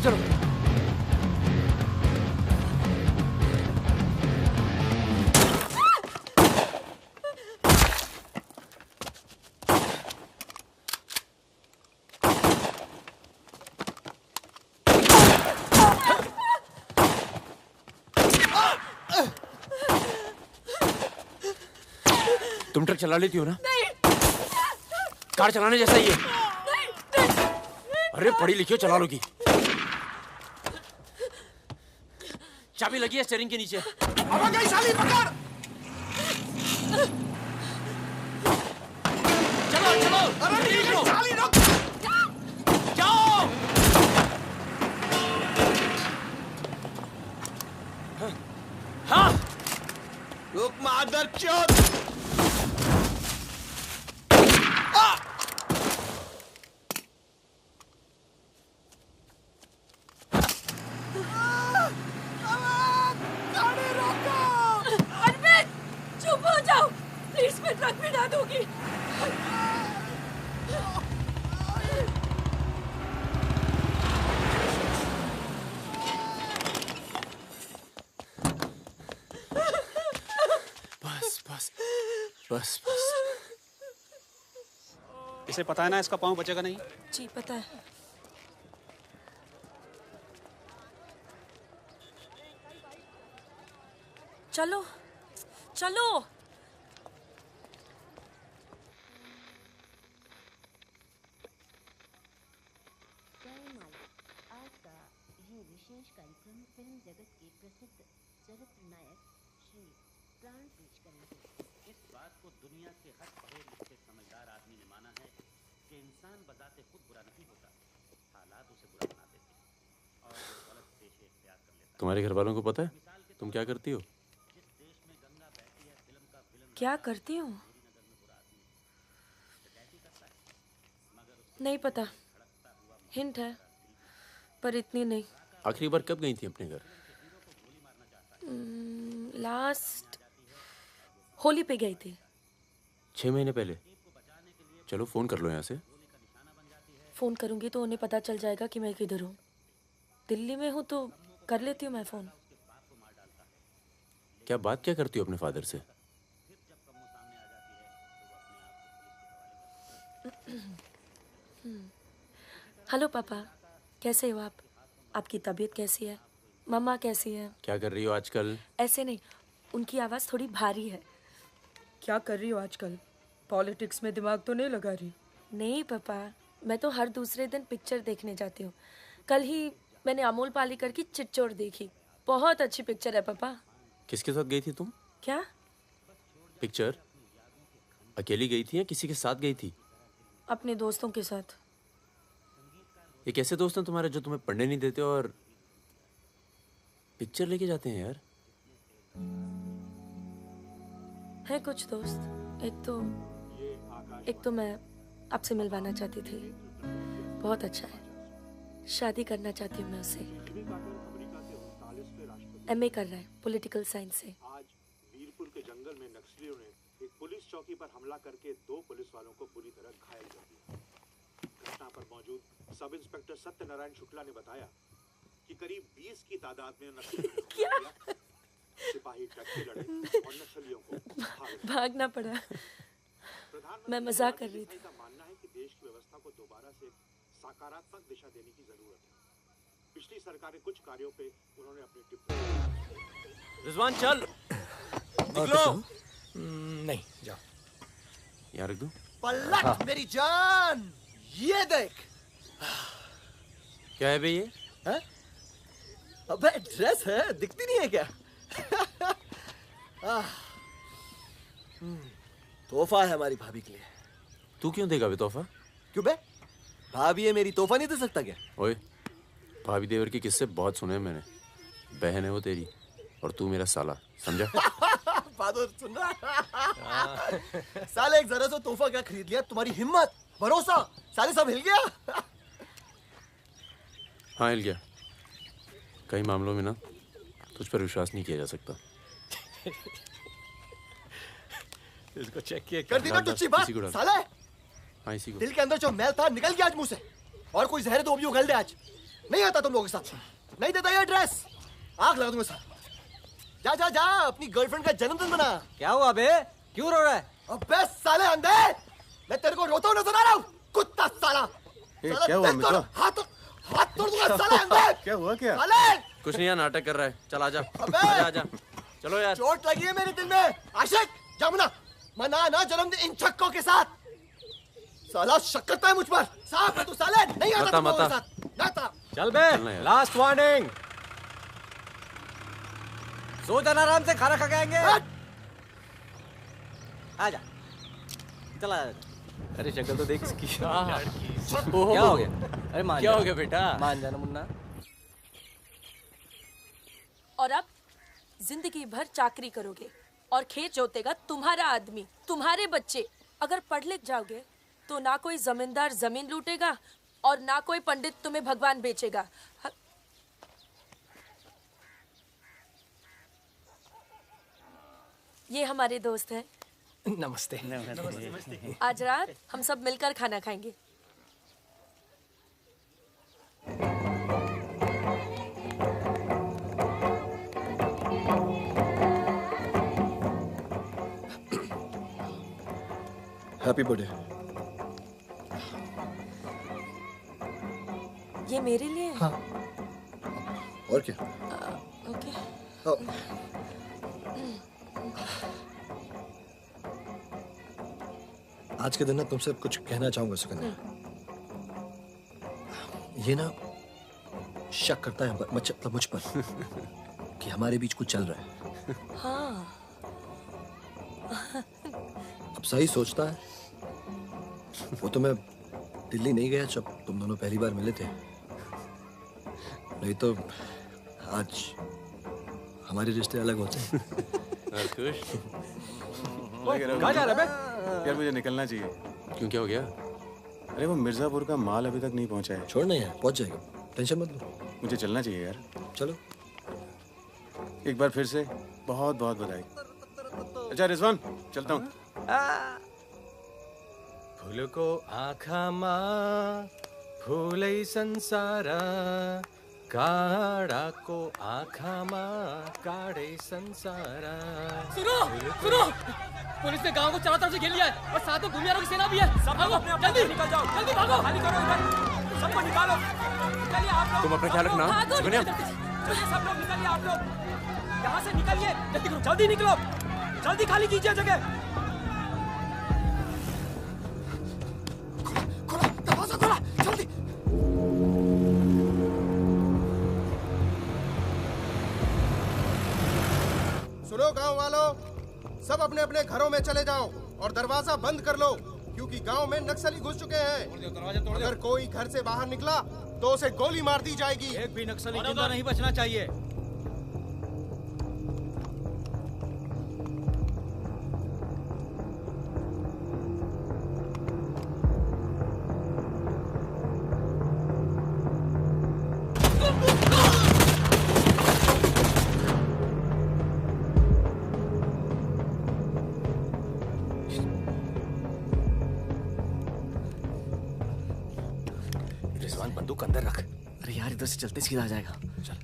चलो। तुम ट्रक चला लेती हो ना? कार चलाने जैसा ही है। अरे पढ़ी लिखी हो, चला लोगी। चाबी लगी है स्टीयरिंग के नीचे। अब गई साली, पकड़। चलो चलो। अरे निकलो। साली रुक। जाओ। हाँ। रुक मादरचोद। ट्रक में ना दूंगी। बस बस बस बस। इसे पता है ना इसका पाँव बचेगा नहीं? जी पता है। चलो चलो। विशेष कार्यक्रम फिल्म जगत के प्रसिद्ध चरित्र नायक श्री प्राण पेश करेंगे। इस बात को दुनिया के हर पढ़े लिखे समझदार आदमी ने माना है कि इंसान बजाते खुद बुरा नहीं होता, हालात उसे बुरा बना देते हैं और वो गलत पेशे इख्तियार कर लेता है। तुम्हारे घर वालों को पता है तुम क्या करती हो? क्या करती हूँ? नहीं पता, हिंट है पर इतनी नहीं। आखिरी बार कब गई थी अपने घर? लास्ट होली पे गई थी। 6 महीने पहले। चलो फोन कर लो यहाँ से। फोन करूंगी तो उन्हें पता चल जाएगा कि मैं किधर हूँ। दिल्ली में हूँ तो कर लेती हूँ मैं फोन। क्या बात क्या करती हो अपने फादर से? हेलो पापा, कैसे हो आप? आपकी तबीयत कैसी है? मम्मा कैसी है? क्या कर रही हो आजकल? ऐसे नहीं, उनकी आवाज़ थोड़ी भारी है। क्या कर रही हो आजकल? पॉलिटिक्स में दिमाग तो नहीं लगा रही? नहीं पापा, मैं तो हर दूसरे दिन पिक्चर देखने जाती हूँ। कल ही मैंने अमोल पालेकर की चिट्चोर देखी। बहुत अच्छी पिक्चर है पापा। किसके साथ गई थी तुम? क्या? पिक्चर अकेली गई थी या किसी के साथ गई थी? अपने दोस्तों के साथ। ये कैसे दोस्त हैं तुम्हारे जो तुम्हें पढ़ने नहीं देते और पिक्चर लेके जाते हैं यार? है कुछ दोस्त। एक तो मैं आपसे मिलवाना चाहती थी। बहुत अच्छा है, शादी करना चाहती हूँ मैं उससे। MA कर रहा है पॉलिटिकल साइंस से। आज वीरपुर के जंगल में नक्सलियों ने एक पुलिस चौकी पर हमला करके 2 पुलिस वालों को बुरी तरह घायल कर दिया। घटना पर मौजूद सब इंस्पेक्टर सत्यनारायण शुक्ला ने बताया कि करीब 20 की तादाद में नक्सली सिपाही टक्के लड़े और नक्सलियों को भागना पड़ा। मैं मजाक कर रही थी। का मानना है कि देश की व्यवस्था को दोबारा से सकारात्मक दिशा देने की जरूरत है। पिछली सरकार के कुछ कार्यों पे उन्होंने अपनी टिप्पणी। रिजवान चल निकलो। नहीं जाओ। यार रख दो। पलट मेरी जान, ये देख। क्या है बे ये? है? अबे ड्रेस है, दिखती नहीं है क्या? तोहफा है हमारी भाभी के लिए। तू क्यों देगा बे तोहफा? क्यों बे? भाभी है मेरी, तोहफा नहीं दे सकता क्या? ओए, भाभी देवर के किस्से बहुत सुने हैं मैंने। बहन है वो तेरी और तू मेरा साला, समझा? बहादुर सुन रहा? साले एक जरा सा तोहफा क्या खरीद लिया? तुम्हारी हिम्मत, भरोसा, साले सब हिल गया। हाँ हिल गया। कई मामलों में ना तुझ पर विश्वास नहीं किया जा सकता। इसको चेक किया कर दी ना टुच्ची बात साले। हाँ इसी को। दिल के अंदर जो मैल था निकल गया आज मुंह से। और कोई जहर तो भी उगल दे आज। नहीं आता तुम लोगों के साथ, नहीं देता ये ड्रेस, आग लगा दूंगा सर। जा जा जा, अपनी गर्लफ्रेंड का जन्मदिन मना। क्या हुआ बे, क्यों रो रहा है? अबे साले अंधे, मैं तेरे को रोता हूँ नजर आ रहा हूँ, कुत्ता साला। साला क्या हुआ मित्रा? हाथ तोड़ दूंगा साले अंधे। क्या हुआ क्या? साले कुछ नहीं यार, नाटक कर रहा है। चल आजा, अबे आजा। चलो यार, चोट लगी है मेरे दिल में। आशिक जा मना ना जन्मदिन इन छक्कों के साथ। साला शक करता है मुझ पर, साफ है तू साले, नहीं आता तुम लोगों के साथ, ना आता। चल बे, लास्ट वार्निंग। सो जाना आराम से, खाना खा के आएंगे। आजा, चला जा। अरे शक्ल तो देख इसकी। क्या हो गया? अरे मान क्या हो गया बेटा? मान जाना मुन्ना। और अब जिंदगी भर चाकरी करोगे और खेत जोतेगा तुम्हारा आदमी, तुम्हारे बच्चे। अगर पढ़ लिख जाओगे तो ना कोई जमींदार जमीन लूटेगा और ना कोई पंडित तुम्हें भगवान बेचेगा। ये हमारे दोस्त हैं। नमस्ते। आज रात हम सब मिलकर खाना खाएंगे। Happy birthday. ये मेरे लिए? हाँ। और क्या? ओके। आज के दिन ना तुमसे कुछ कहना चाहूंगा सुकन्या। ये ना शक करता है मतलब मुझ पर कि हमारे बीच कुछ चल रहा है। हाँ। अब सही सोचता है। वो तो मैं दिल्ली नहीं गया जब तुम दोनों पहली बार मिले थे, नहीं तो आज हमारे रिश्ते अलग होते हैं। कहाँ जा रहा है बे? यार मुझे निकलना चाहिए। क्यों, क्या हो गया? अरे वो मिर्जापुर का माल अभी तक नहीं पहुंचा है। छोड़ना यार, पहुंच जाएगा, टेंशन मत लो। मुझे चलना चाहिए यार। चलो। एक बार फिर से बहुत बहुत बधाई। अच्छा रिजवान, चलता हूँ। फूलको आँखामा फुलै संसार, काँडाको आँखामा काँडै संसार। सुनो सुनो, पुलिस ने गांव को चारों तरफ से घेर लिया है और साथ में भूमियारों की सेना भी है। सब भागो, जल्दी निकल जाओ, जल्दी भागो, खाली करो इधर, सबको निकालो। निकलिए आप लोग, तुम अपना ख्याल रखना। सुकन्या, चलिए सब लोग निकलिए, आप लोग यहाँ से निकलिए, जल्दी करो, जल्दी निकलो, जल्दी खाली कीजिए जगह। खोला, दरवाजा खोला, जल्दी। सुनो गांव वालों, सब अपने अपने घरों में चले जाओ और दरवाजा बंद कर लो, क्योंकि गांव में नक्सली घुस चुके हैं। अगर कोई घर से बाहर निकला तो उसे गोली मार दी जाएगी। एक भी नक्सली जिंदा नहीं बचना चाहिए। रिजवान बंदूक अंदर रख। अरे यार इधर से चलते सीधा आ जाएगा। चल।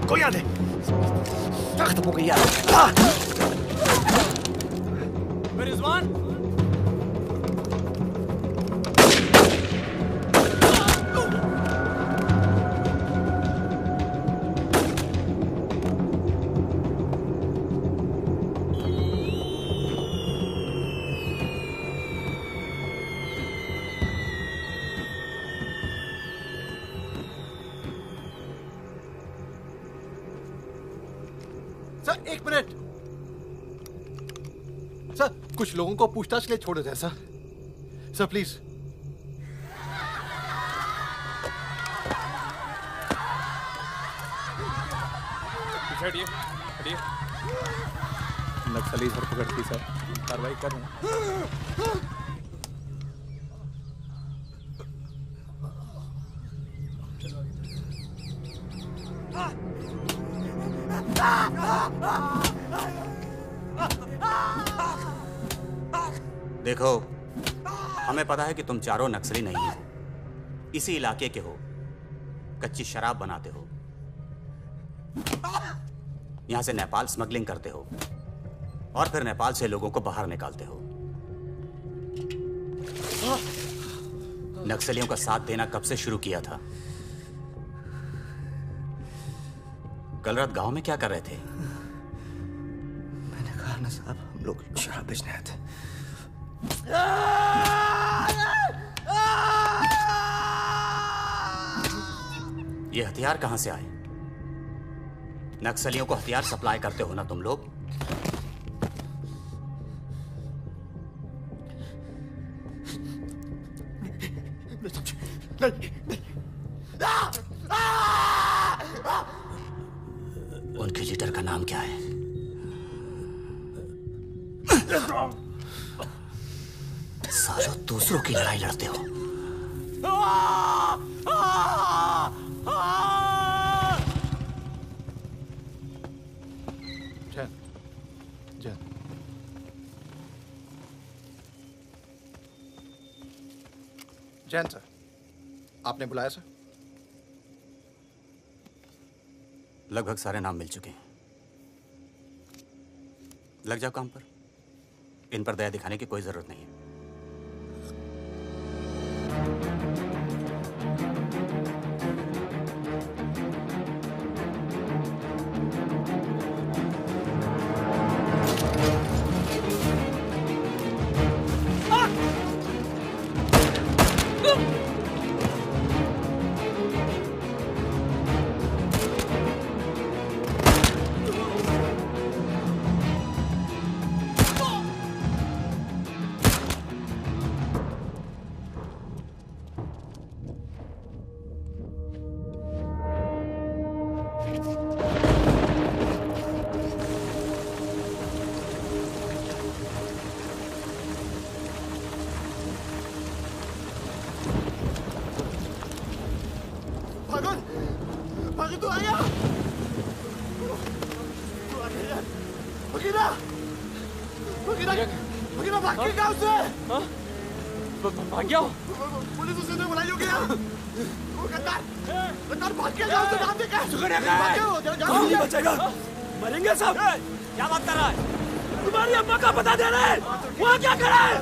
कोई आ दे। खत्म हो गई यार। रिजवान, सर एक मिनट। सर कुछ लोगों को पूछताछ के लिए छोड़ दें सर। Sir please. हटिए, हटिए। नक्सली धरपकड़ की सर, कार्रवाई कर रहे हैं। देखो, हमें पता है कि तुम चारों नक्सली नहीं हो, इसी इलाके के हो, कच्ची शराब बनाते हो, यहां से नेपाल स्मगलिंग करते हो और फिर नेपाल से लोगों को बाहर निकालते हो। नक्सलियों का साथ देना कब से शुरू किया था? कल रात गांव में क्या कर रहे थे? मैंने कहा ना साहब, हम लोग शराब बेचने आए थे। ये हथियार कहां से आए? नक्सलियों को हथियार सप्लाई करते हो ना तुम लोग? उनके लीडर का नाम क्या है? सालों दूसरों की लड़ाई लड़ते हो। जैन सर, आपने बुलाया सर? लगभग सारे नाम मिल चुके हैं। लग जाओ काम पर। इन पर दया दिखाने की कोई जरूरत नहीं है। मरेंगे सब। क्या बात कर रहा है? तुम्हारी अम्मा का पता दे रहे हैं। वहाँ क्या कर रहा है?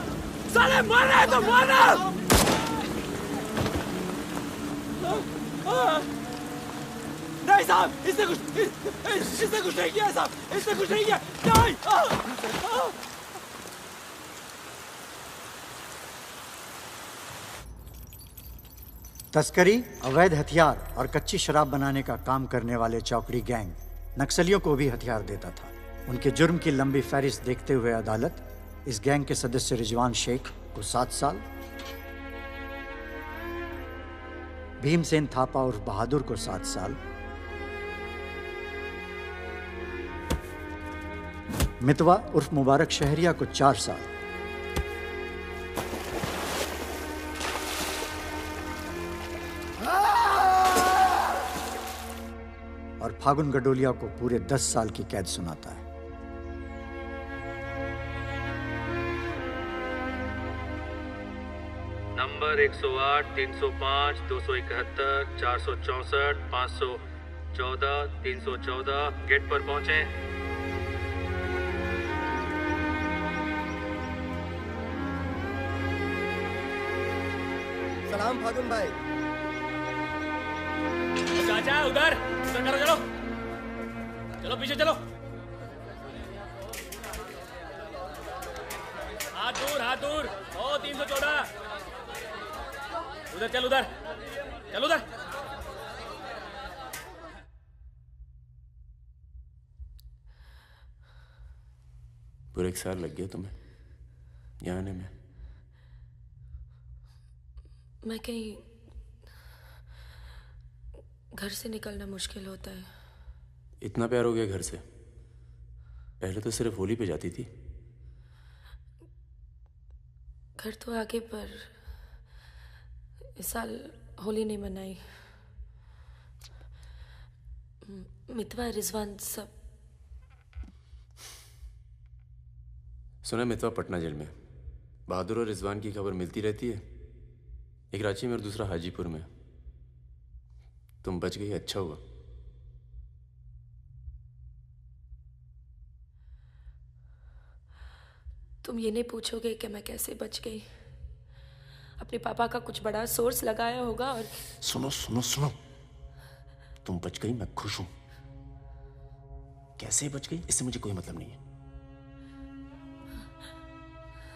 साले मर रहे हैं तो मारना। नहीं साहब, इसने कुछ नहीं किया साहब, इसने कुछ नहीं किया। नहीं। तस्करी, अवैध हथियार और कच्ची शराब बनाने का काम करने वाले चौकड़ी गैंग नक्सलियों को भी हथियार देता था। उनके जुर्म की लंबी फहरिस्त देखते हुए अदालत इस गैंग के सदस्य रिजवान शेख को 7 साल, भीमसेन थापा उर्फ बहादुर को 7 साल, मितवा उर्फ मुबारक शहरिया को 4 साल और फागुन गडोलिया को पूरे 10 साल की कैद सुनाता है। नंबर 108, 305, 271, 464, 514, 314 गेट पर पहुंचे। सलाम फागुन भाई। चाचा उधर करो, चलो चलो पीछे चलो। हाथ दूर। ओ 314 उधर चल, उधर चल, उधर। पूरे 1 साल लग गया तुम्हें यहाँ आने में? मैं कहीं घर से निकलना मुश्किल होता है। इतना प्यार हो गया घर से? पहले तो सिर्फ होली पे जाती थी। घर तो आगे, पर इस साल होली नहीं मनाई। मितवा, रिजवान सब सुना मितवा पटना जेल में। बहादुर और रिजवान की खबर मिलती रहती है, एक रांची में और दूसरा हाजीपुर में। तुम बच गई, अच्छा हुआ। तुम ये नहीं पूछोगे कि मैं कैसे बच गई। अपने पापा का कुछ बड़ा सोर्स लगाया होगा और सुनो सुनो सुनो, तुम बच गई, मैं खुश हूं। कैसे बच गई इससे मुझे कोई मतलब नहीं है।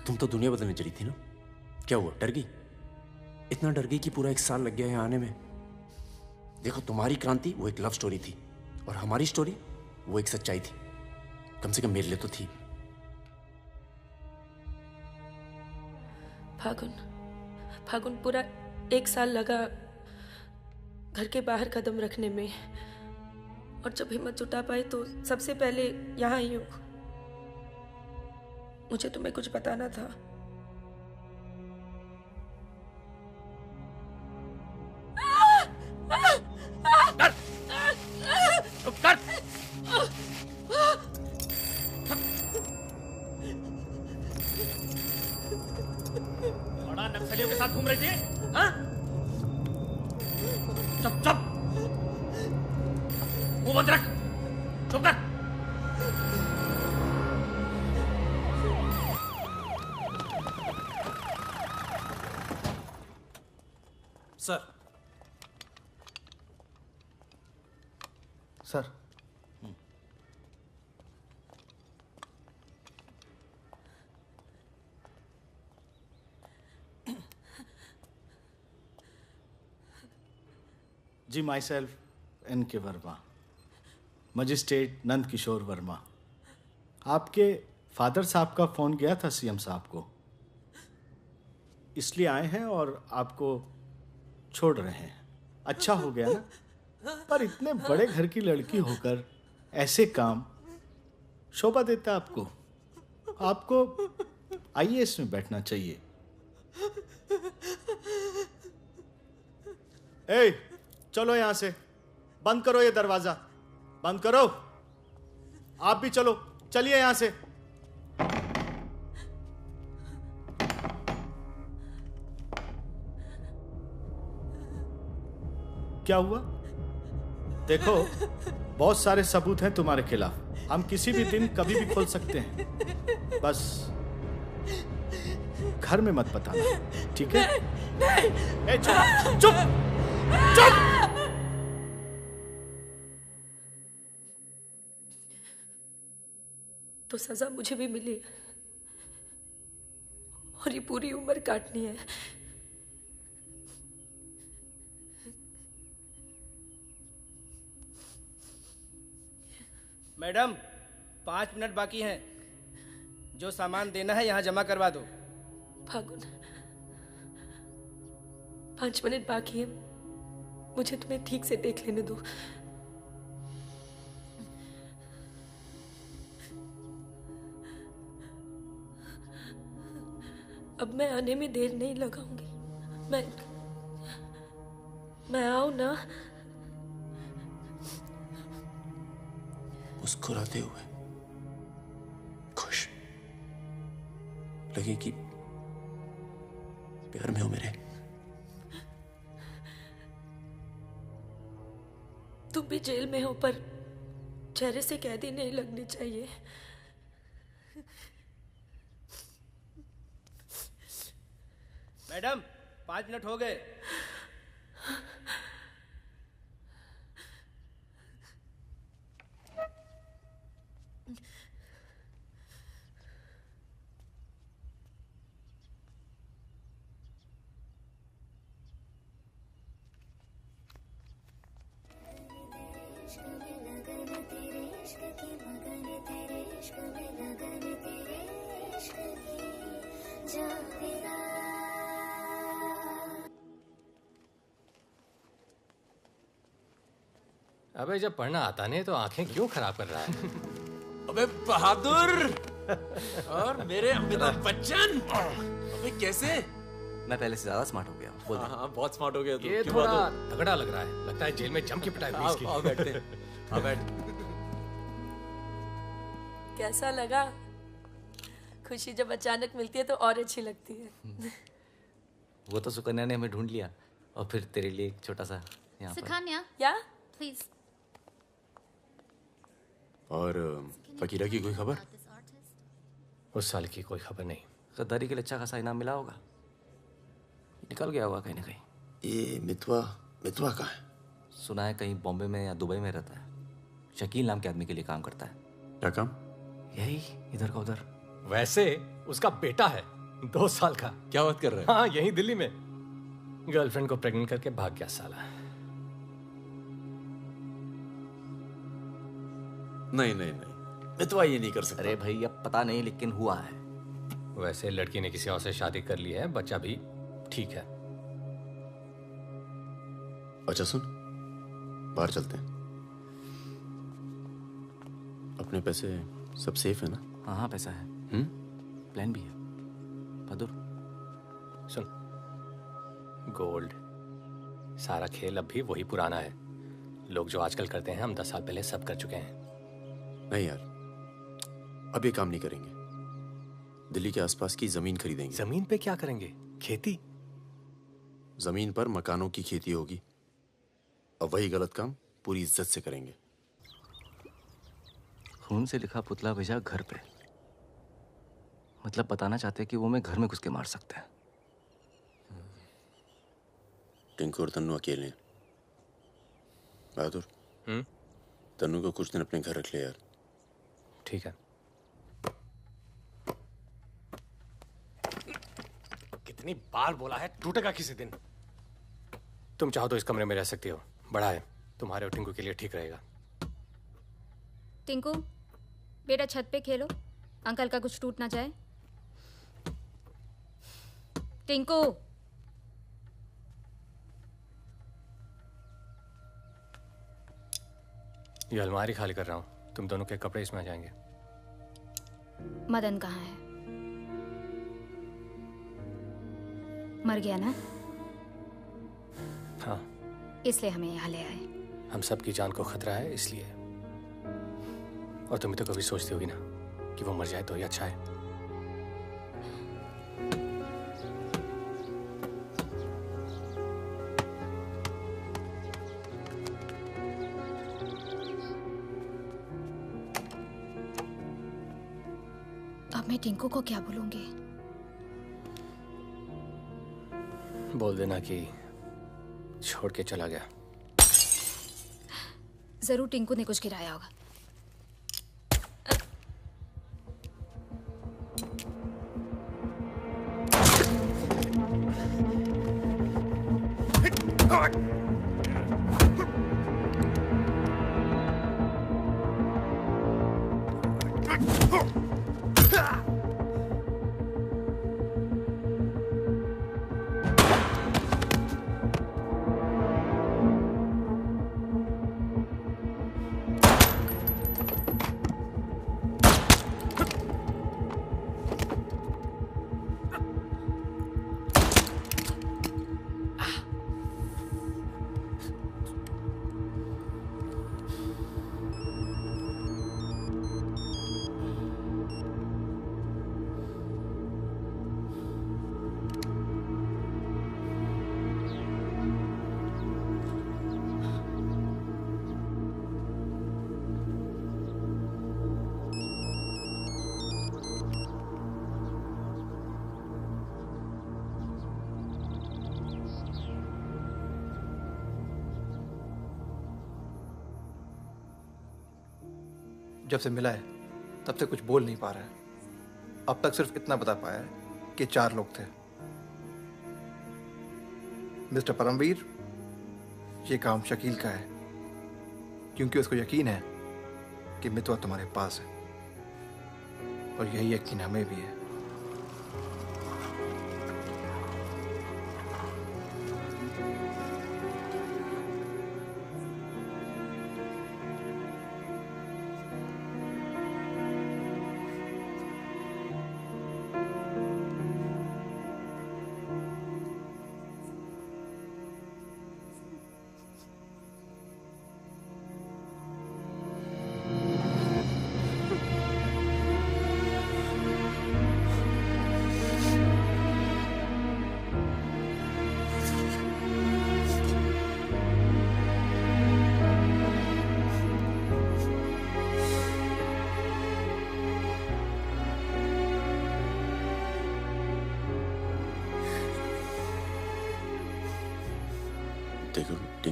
तुम तो दुनिया बदलने चली थी ना, क्या हुआ, डर गई? इतना डर गई कि पूरा 1 साल लग गया यहाँ आने में। देखो, तुम्हारी क्रांति वो एक लव स्टोरी थी और हमारी स्टोरी वो एक सच्चाई थी। कम से कम मेरे लिए तो थी। फागुन पूरा 1 साल लगा घर के बाहर कदम रखने में, और जब हिम्मत जुटा पाई तो सबसे पहले यहाँ आई हूँ। मुझे तुम्हें कुछ बताना था। बड़ा नक्सलियों के साथ घूम रही थी, हाँ? चुप चुप, मुंह बंद रख, चुप कर। सर, सर, जी, myself NK Verma, magistrate Nand Kishore Verma. आपके फादर साहब का फ़ोन गया था CM साहब को, इसलिए आए हैं और आपको छोड़ रहे हैं। अच्छा हो गया ना, पर इतने बड़े घर की लड़की होकर ऐसे काम शोभा देता आपको। आपको IAS में बैठना चाहिए। ए, चलो यहां से, बंद करो ये दरवाजा, बंद करो। आप भी चलो, चलिए यहां से। क्या हुआ? देखो, बहुत सारे सबूत हैं तुम्हारे खिलाफ। हम किसी भी दिन कभी भी खोल सकते हैं। बस घर में मत बताना, ठीक है? ए, चुप चुप चुप। तो सजा मुझे भी मिली और ये पूरी उम्र काटनी है। मैडम, 5 मिनट बाकी हैं। जो सामान देना है यहाँ जमा करवा दो। फागुन, 5 मिनट बाकी है, मुझे तुम्हें ठीक से देख लेने दो। अब मैं आने में देर नहीं लगाऊंगी। मैं आऊं ना? मुस्कुराते हुए, खुश, लगे कि प्यार में हो मेरे। तुम भी जेल में हो, पर चेहरे से कैदी नहीं लगनी चाहिए। मैडम, 5 मिनट हो गए। अबे जब पढ़ना आता नहीं तो आंखें क्यों खराब कर रहा है? अबे बहादुर और मेरे अमिताभ बच्चन, अबे कैसे? मैं पहले से ज्यादा स्मार्ट हो गया। बोल दे। हाँ, बहुत स्मार्ट हो गया तू। ये थोड़ा तगड़ा लग रहा है, लगता है जेल में जम के पिटाई हुई इसकी। आओ बैठते हैं, आओ बैठ। कैसा लगा? खुशी जब अचानक मिलती है तो और अच्छी लगती है। वो तो सुकन्या ने हमें ढूंढ लिया और फिर तेरे लिए एक छोटा सा यहाँ पर। सुकन्या या प्लीज। और फकीरा की कोई खबर? उस साल की कोई खबर नहीं। गद्दारी के लिए अच्छा खासा इनाम मिला होगा, निकल गया होगा कहीं ना कहीं। ये मितवा कहाँ है? सुना है कहीं बॉम्बे में या दुबई में रहता है। शकील नाम के आदमी के लिए काम करता है। क्या काम? यही इधर का उधर। वैसे उसका बेटा है 2 साल का। क्या बात कर रहे हैं? हाँ, यहीं दिल्ली में गर्लफ्रेंड को प्रेग्नेंट करके भाग गया साला। नहीं, मितवा ये नहीं कर सकता। अरे भाई अब पता नहीं, लेकिन हुआ है। वैसे लड़की ने किसी और से शादी कर ली है, बच्चा भी ठीक है। अच्छा सुन, बाहर चलते हैं। अपने पैसे सब सेफ है ना? हाँ पैसा है। प्लान भी है। बहादुर सुन, गोल्ड सारा खेल अब भी वही पुराना है। लोग जो आजकल करते हैं हम 10 साल पहले सब कर चुके हैं। नहीं यार, अब ये काम नहीं करेंगे। दिल्ली के आसपास की जमीन खरीदेंगे। जमीन पे क्या करेंगे? खेती? जमीन पर मकानों की खेती होगी और वही गलत काम पूरी इज्जत से करेंगे। खून से लिखा पुतला भेजा घर पे, मतलब बताना चाहते कि वो मैं घर में घुस के मार सकते हैं। टिंकू और तन्नू अकेले हैं। बहादुर, तन्नू को कुछ दिन अपने घर रख ले यार। ठीक है। कितनी बार बोला है, टूटेगा किसी दिन। तुम चाहो तो इस कमरे में रह सकती हो, बड़ा है, तुम्हारे और टिंकू के लिए ठीक रहेगा। टिंकू बेटा छत पे खेलो, अंकल का कुछ टूट ना जाए। टिंकू ये अलमारी खाली कर रहा हूँ, तुम दोनों के कपड़े इसमें आ जाएंगे। मदन कहाँ है? मर गया ना? हाँ, इसलिए हमें यहाँ ले आए। हम सबकी जान को खतरा है इसलिए। और तुम भी तो कभी सोचती होगी ना कि वो मर जाए तो ही अच्छा है। अब मैं टिंकू को क्या बोलूंगी? बोल देना कि छोड़ के चला गया। जरूर टिंकू ने कुछ गिराया होगा। जब से मिला है तब से कुछ बोल नहीं पा रहा है। अब तक सिर्फ इतना बता पाया है कि 4 लोग थे। मिस्टर परमवीर, ये काम शकील का है क्योंकि उसको यकीन है कि मितवा तुम्हारे पास है और यही यकीन हमें भी है।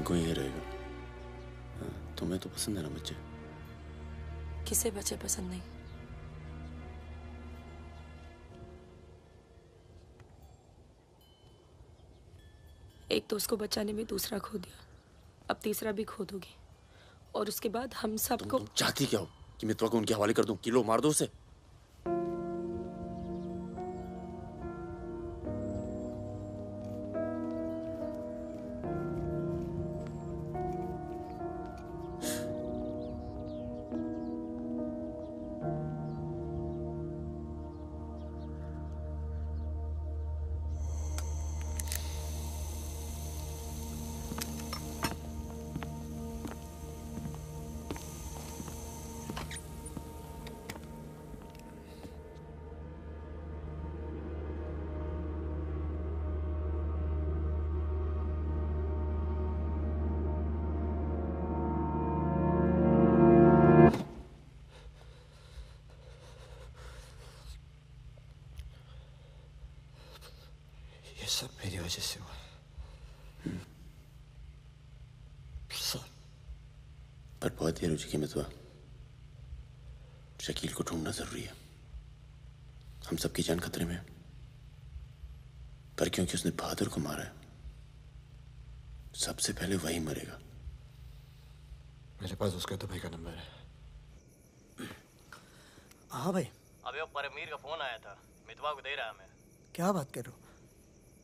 टिंकू यहीं रहेगा। तुम्हें तो पसंद है ना बच्चे? किसे बच्चे पसंद नहीं? एक तो उसको बचाने में दूसरा खो दिया, अब तीसरा भी खो दोगी, और उसके बाद हम सबको। तुम चाहती क्या हो कि मितवा को उनके हवाले कर दूं? किलो मार दो उसे। सब मेरी वजह से हुआ। पर बहुत देर हो चुकी मितवा। शकील को ढूंढना जरूरी है। हम सबकी जान खतरे में है। पर क्योंकि उसने बहादुर को मारा है, सबसे पहले वही मरेगा। मेरे पास उसका दुबई का नंबर है। हाँ भाई। अबे वो परमीर का फोन आया था, मितवा को दे रहा मैं। क्या बात कर रहे हो?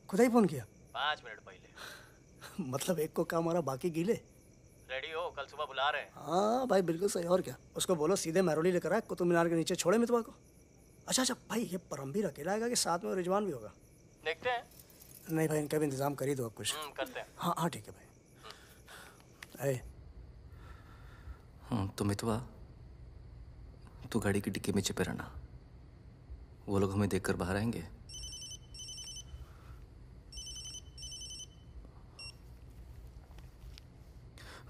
खुदा ही फोन किया? 5 मिनट पहले। मतलब एक को काम, बाकी गीले। रेडी हो, कल सुबह बुला रहे हैं। हाँ भाई बिल्कुल सही। और क्या, उसको बोलो सीधे महरोली लेकर आए, कुतुब मीनार के नीचे छोड़े मितवा को। अच्छा भाई, ये परमवीर अकेला आएगा कि साथ में रिजवान भी होगा? देखते हैं। नहीं भाई, इनका भी इंतजाम कर ही दो आप कुछ। करते हैं। हाँ ठीक है भाई। तो मितवा, तू गाड़ी की डिक्की में छिपे रहना। वो लोग हमें देखकर बाहर आएंगे।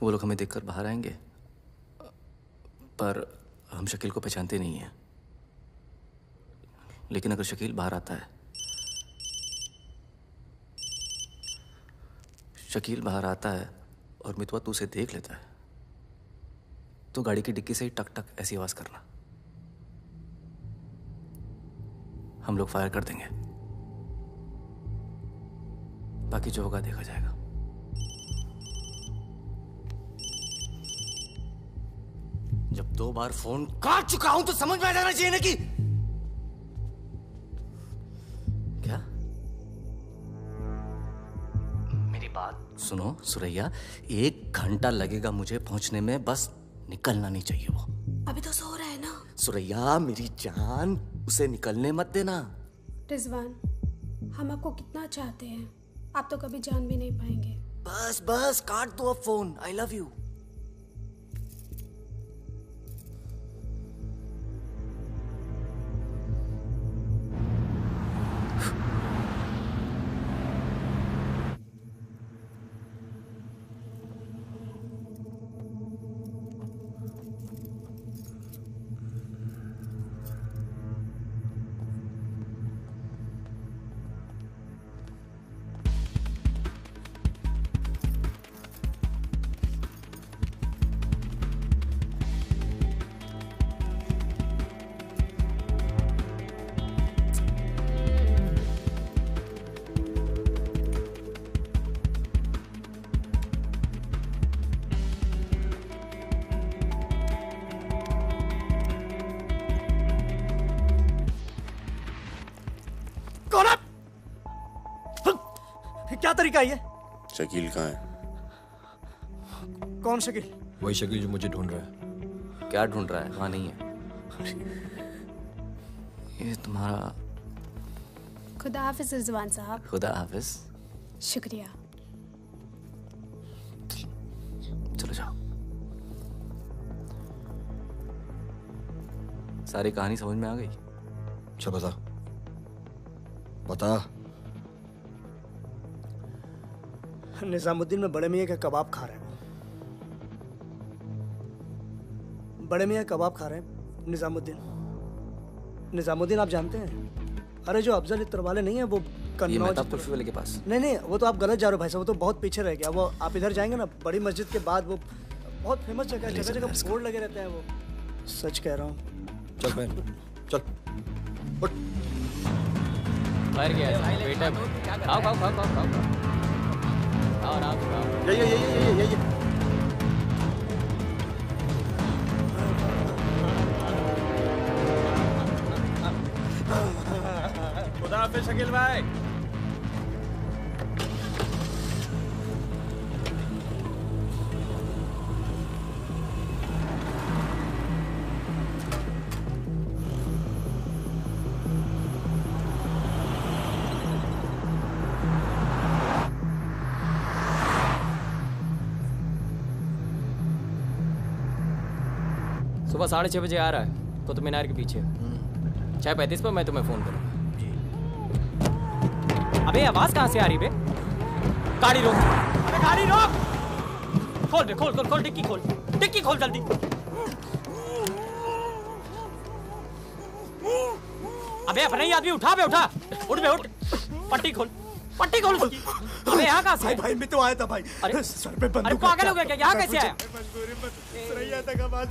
वो लोग हमें देखकर बाहर आएंगे, पर हम शकील को पहचानते नहीं हैं। लेकिन अगर शकील बाहर आता है, शकील बाहर आता है और मितवा तू उसे देख लेता है, तो गाड़ी की डिक्की से ही टक टक ऐसी आवाज करना। हम लोग फायर कर देंगे, बाकी जो होगा देखा जाएगा। जब 2 बार फोन काट चुका हूं तो समझ में आ जाना चाहिए ना कि क्या। मेरी बात सुनो सुरैया, 1 घंटा लगेगा मुझे पहुंचने में, बस निकलना नहीं चाहिए वो। अभी तो सो रहा है ना। सुरैया मेरी जान, उसे निकलने मत देना। रिजवान, हम आपको कितना चाहते हैं, आप तो कभी जान भी नहीं पाएंगे। बस बस काट दो अब फोन। I love you. क्या तरीका है ये? शकील कहाँ है? कौन शकील? वही शकील जो मुझे ढूंढ रहा है। क्या ढूंढ रहा है? वहां नहीं है। ये तुम्हारा। खुदा हाफिज रिजवान साहब। खुदा हाफिज। शुक्रिया। चलो जाओ। सारी कहानी समझ में आ गई? अच्छा बता बता। निजामुद्दीन में बड़े मियाँ का कबाब खा रहे हैं। बड़े मियाँ कबाब खा रहे हैं। निजामुद्दीन आप जानते हैं? अरे जो अफजल इत्र वाले नहीं है, वो ये मेहताब कुल्फी वाले के पास। नहीं नहीं, वो तो आप गलत जा रहे हो भाई साहब, वो तो बहुत पीछे रह गया। वो आप इधर जाएंगे ना, बड़ी मस्जिद के बाद वो बहुत फेमस जगह है, जगह जगह बोर्ड लगे रहते हैं। वो सच कह रहा हूँ। चल बहन चल। बाहर गया है बेटा। खाओ खाओ खाओ खाओ खाओ खाओ आराम से खाओ। ये खुदा हाफिज शकील भाई। सुबह 6:30 बजे आ रहा है कुतुब मीनार के पीछे। 6:35 पर मैं तुम्हें फोन करूँगा। अबे आवाज कहाँ से आ रही बे? गाड़ी रोक। अबे गाड़ी रोक। खोल बे, खोल खोल खोल, डिक्की खोल, डिक्की खोल जल्दी। अबे अपना ही आदमी उठा बे, उठा, उठ बे उठ। पट्टी खोल, पट्टी खोल उसकी। अबे यहाँ कहाँ से? भाई मैं तो आया था भाई। अरे सर पे बंदूक। अरे पागल हो गया क्या? यहाँ कैसे आया? मजबूरी।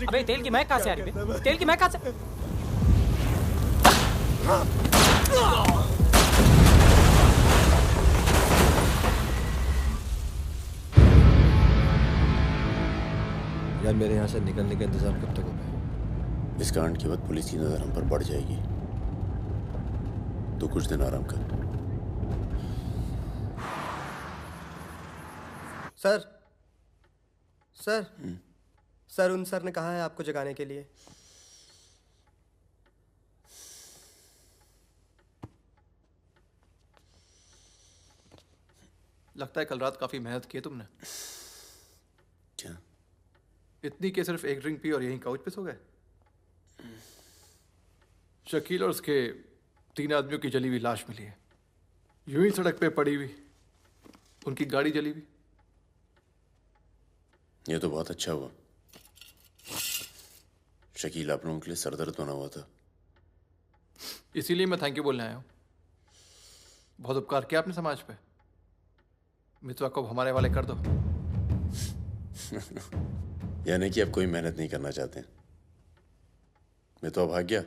अबे तेल की महक कहाँ से आ रही बे? तेल की महक कहाँ से? यार मेरे यहाँ से निकलने का इंतजाम कब तक होगा? इस कांड के बाद पुलिस की नजर हम पर बढ़ जाएगी, तो कुछ दिन आराम कर। सर सर सर उन सर ने कहा है आपको जगाने के लिए। लगता है कल रात काफी मेहनत की है तुमने। क्या? इतनी कि सिर्फ एक ड्रिंक पी और यहीं काउच पे सो गए? शकील और उसके 3 आदमियों की जली हुई लाश मिली है, यूं ही सड़क पे पड़ी हुई, उनकी गाड़ी जली हुई। ये तो बहुत अच्छा हुआ। शकील आप लोगों के लिए सरदर्द बना हुआ था। इसीलिए मैं थैंक यू बोलने आया हूँ। बहुत उपकार किया आपने समाज पे। मितवा को हमारे वाले कर दो। यानी कि आप कोई मेहनत नहीं करना चाहते। मितवा भाग गया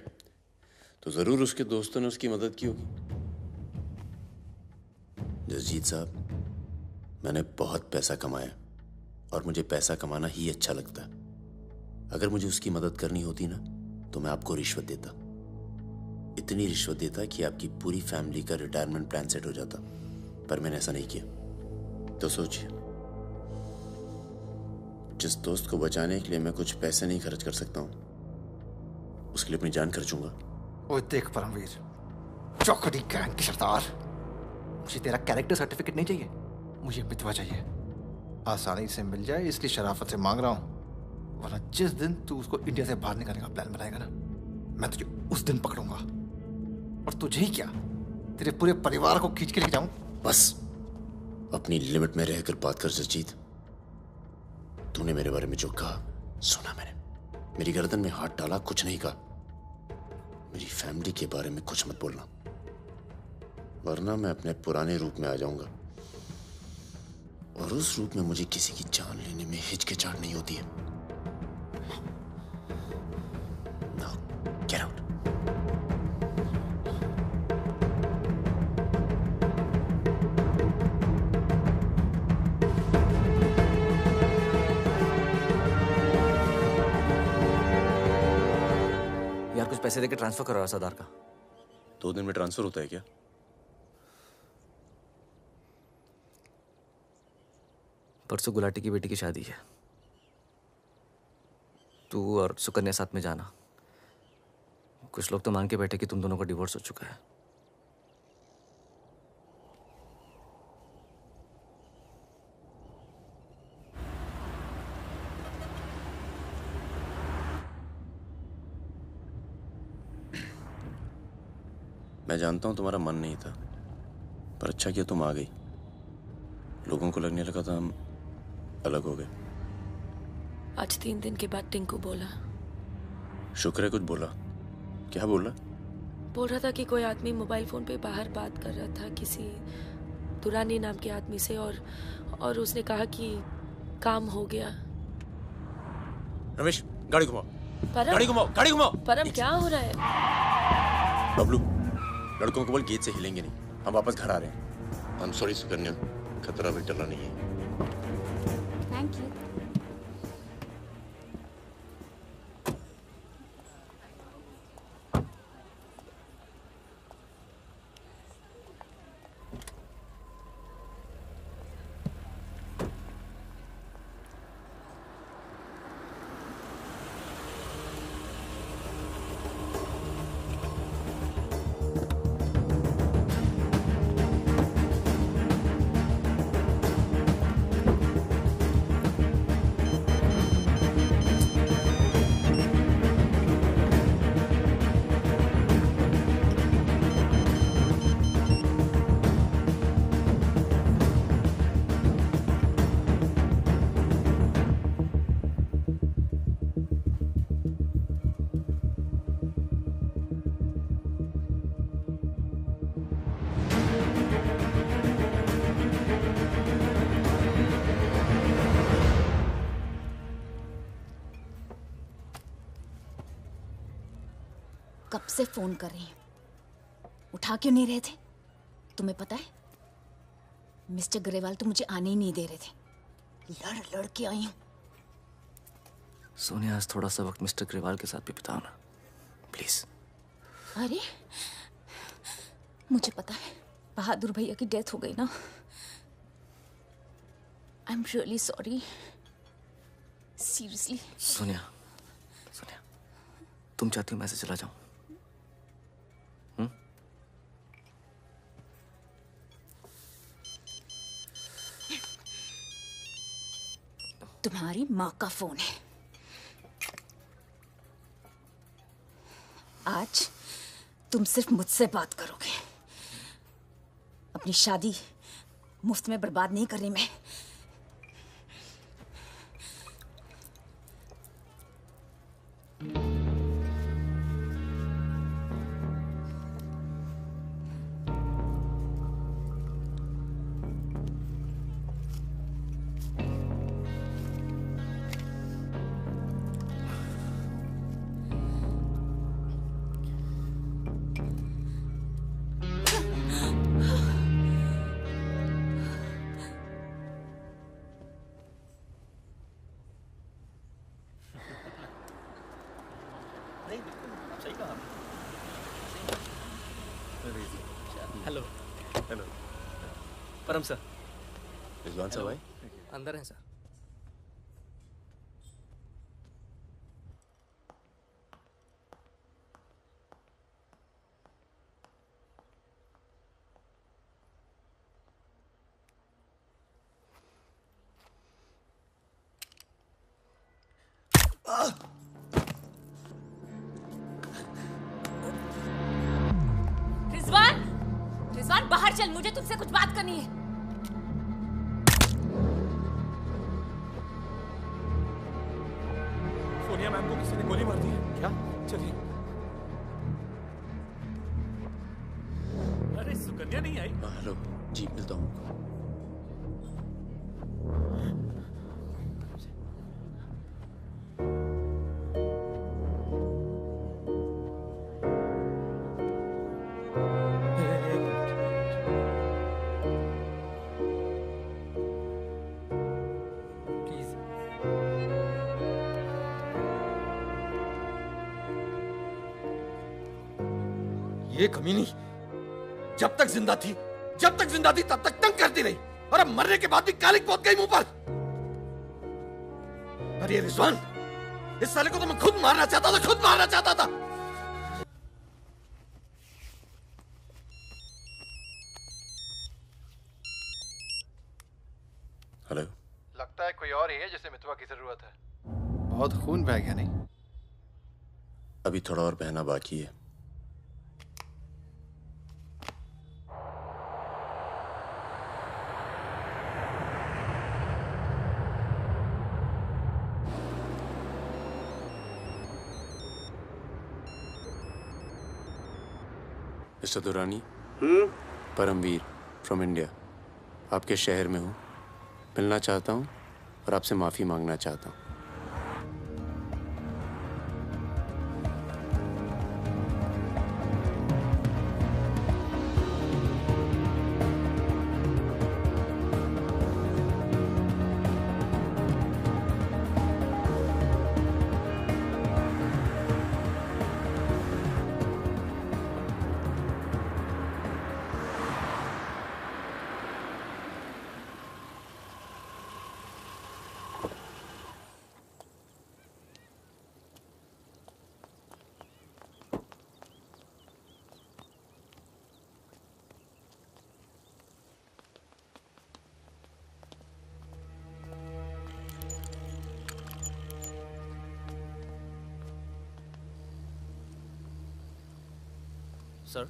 तो जरूर उसके दोस्तों ने उसकी मदद की होगी। जसजीत साहब, मैंने बहुत पैसा कमाया और मुझे पैसा कमाना ही अच्छा लगता है। अगर मुझे उसकी मदद करनी होती ना तो मैं आपको रिश्वत देता, इतनी रिश्वत देता कि आपकी पूरी फैमिली का रिटायरमेंट प्लान सेट हो जाता, पर मैंने ऐसा नहीं किया। तो सोचिए, जिस दोस्त को बचाने के लिए मैं कुछ पैसे नहीं खर्च कर सकता हूं, उसके लिए अपनी जान खर्चूंगा। ओए देख परमवीर, चौकड़ी गैंग की सरदार, मुझे तेरा कैरेक्टर सर्टिफिकेट नहीं चाहिए, मुझे मितवा चाहिए। आसानी से मिल जाए इसलिए शराफत से मांग रहा हूं, वरना जिस दिन तू उसको इंडिया से बाहर निकालने का प्लान बनाएगा ना, मैं तुझे उस दिन पकड़ूंगा। और तुझे ही क्या, तेरे पूरे परिवार को खींच के लेके जाऊं। बस अपनी लिमिट में रहकर बात कर जसजीत। तूने मेरे बारे में जो कहा सुना मैंने, मेरी गर्दन में हाथ डाला, कुछ नहीं कहा। मेरी फैमिली के बारे में कुछ मत बोलना, वरना मैं अपने पुराने रूप में आ जाऊंगा, और उस रूप में मुझे किसी की जान लेने में हिचकिचाहट नहीं होती है। Now, get out. यार कुछ पैसे देके ट्रांसफर करो सरदार का। 2 दिन में ट्रांसफर होता है क्या? परसों गुलाटी की बेटी की शादी है, तू और सुकन्या साथ में जाना। कुछ लोग तो मान के बैठे कि तुम दोनों का डिवोर्स हो चुका है। मैं जानता हूं तुम्हारा मन नहीं था, पर अच्छा किया तुम आ गई। लोगों को लगने लगा था हम अलग हो गए। आज 3 दिन के बाद टिंकू बोला। शुक्र है कुछ बोला। क्या बोला? बोल रहा था कि कोई आदमी मोबाइल फोन पे बाहर बात कर रहा था किसी दुरानी नाम के आदमी से, और उसने कहा कि काम हो गया। रमेश गाड़ी घुमाओ, परम, गाड़ी घुमाओ, गाड़ी घुमाओ। परम क्या हो रहा है? बबलू, लड़कों को बोल गेट से हिलेंगे नहीं, हम वापस घर आ रहे हैं। I'm sorry सुकन्या, खतरा भी टला नहीं है। Thank you. कब से फोन कर रही हूं, उठा क्यों नहीं रहे थे? तुम्हें पता है मिस्टर ग्रेवाल तो मुझे आने ही नहीं दे रहे थे, लड़ लड़ के आई हूं। सोनिया, आज थोड़ा सा वक्त मिस्टर ग्रेवाल के साथ भी बिताओ ना, प्लीज। अरे मुझे पता है बहादुर भैया की डेथ हो गई ना। I am really sorry, seriously. Sonia, Sonia, तुम चाहती हो मैं से चला जाऊं? तुम्हारी माँ का फोन है। आज तुम सिर्फ मुझसे बात करोगे। अपनी शादी मुफ्त में बर्बाद नहीं कर रही मैं। हेलो। हेलो परम सर। रिजवान साहब आए? अंदर हैं सर। रिजवान, रिजवान बाहर चल, मुझे तुमसे कुछ बात करनी है। सोनिया मैम को किसी ने गोली मार दी है क्या? चलिए। अरे सुकन्या नहीं आई? हेलो जी, मिलता हूँ। ये कमीनी जब तक जिंदा थी तब तक तंग करती रही, और अब मरने के बाद भी कालिक पहुंच गई मुंह पर। अरे रिजवान, इस साले को तो मैं खुद मारना चाहता था। हेलो। लगता है कोई और ही है जिसे मितवा की जरूरत है। बहुत खून बह गया नहीं? अभी थोड़ा और बहना बाकी है। Mister Durrani, Paramvir from India, आपके शहर में हूँ, मिलना चाहता हूँ और आपसे माफ़ी मांगना चाहता हूँ। सर,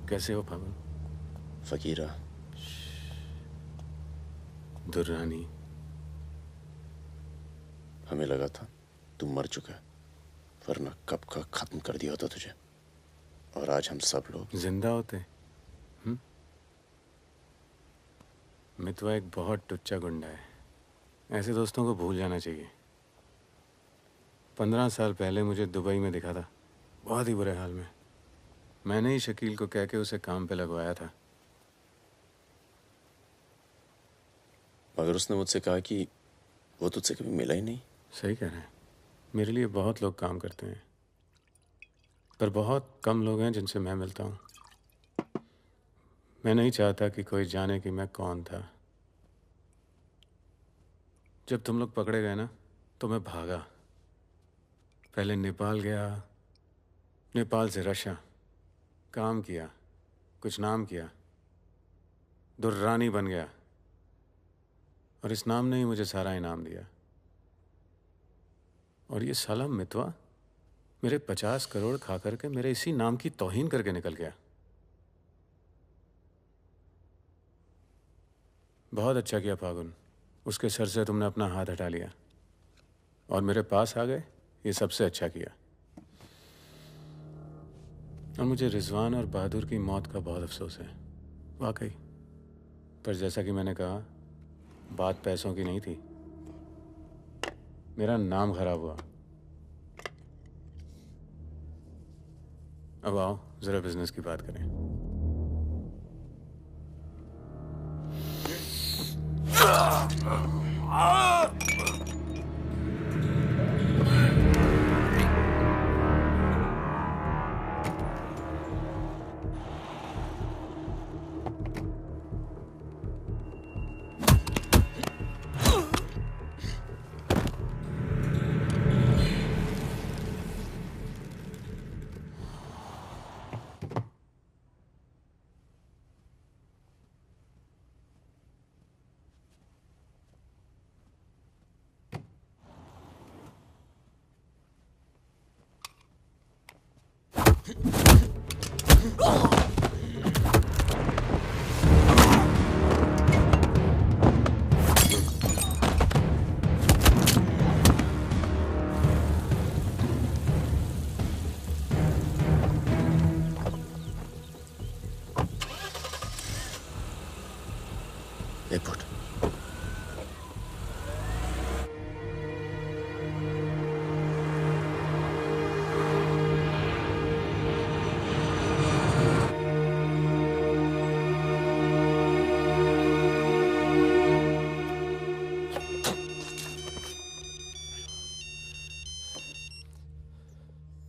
कैसे हो फागुन? फकीरा, दुर्रानी, हमें लगा था तू मर चुका है, वरना कब का खत्म कर दिया होता तुझे। और आज हम सब लोग जिंदा होते। मितवा एक बहुत टुच्चा गुंडा है, ऐसे दोस्तों को भूल जाना चाहिए। 15 साल पहले मुझे दुबई में दिखा था, बहुत ही बुरे हाल में। मैंने ही शकील को कह के उसे काम पे लगवाया था। मगर उसने मुझसे कहा कि वो तुझसे कभी मिला ही नहीं। सही कह रहे हैं, मेरे लिए बहुत लोग काम करते हैं, पर बहुत कम लोग हैं जिनसे मैं मिलता हूँ। मैं नहीं चाहता कि कोई जाने कि मैं कौन था। जब तुम लोग पकड़े गए ना, तो मैं भागा। पहले नेपाल गया, नेपाल से रशिया, काम किया, कुछ नाम किया, दुर्रानी बन गया, और इस नाम ने ही मुझे सारा इनाम दिया। और ये साला मितवा मेरे 50 करोड़ खा करके मेरे इसी नाम की तौहीन करके निकल गया। बहुत अच्छा किया फागुन, उसके सर से तुमने अपना हाथ हटा लिया और मेरे पास आ गए, ये सबसे अच्छा किया। और मुझे रिजवान और बहादुर की मौत का बहुत अफसोस है, वाकई। पर जैसा कि मैंने कहा, बात पैसों की नहीं थी, मेरा नाम खराब हुआ। अब आओ जरा बिजनेस की बात करें।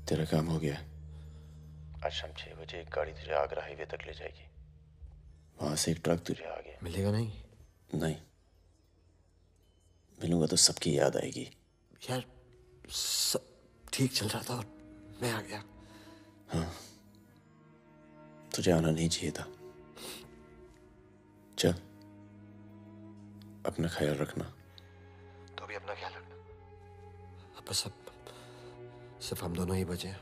तेरा काम हो गया। आज शाम 6 बजे एक गाड़ी तुझे आगरा हाईवे तक ले जाएगी, वहां से एक ट्रक तुझे आगे मिलेगा नहीं? नहीं मिलूंगा तो सबकी याद आएगी। यार सब ठीक चल रहा था और मैं आ गया। हाँ, तुझे आना नहीं चाहिए था। चल, अपना ख्याल रखना। तो भी अपना ख्याल रखना। बस अब सिर्फ हम दोनों ही बचे हैं।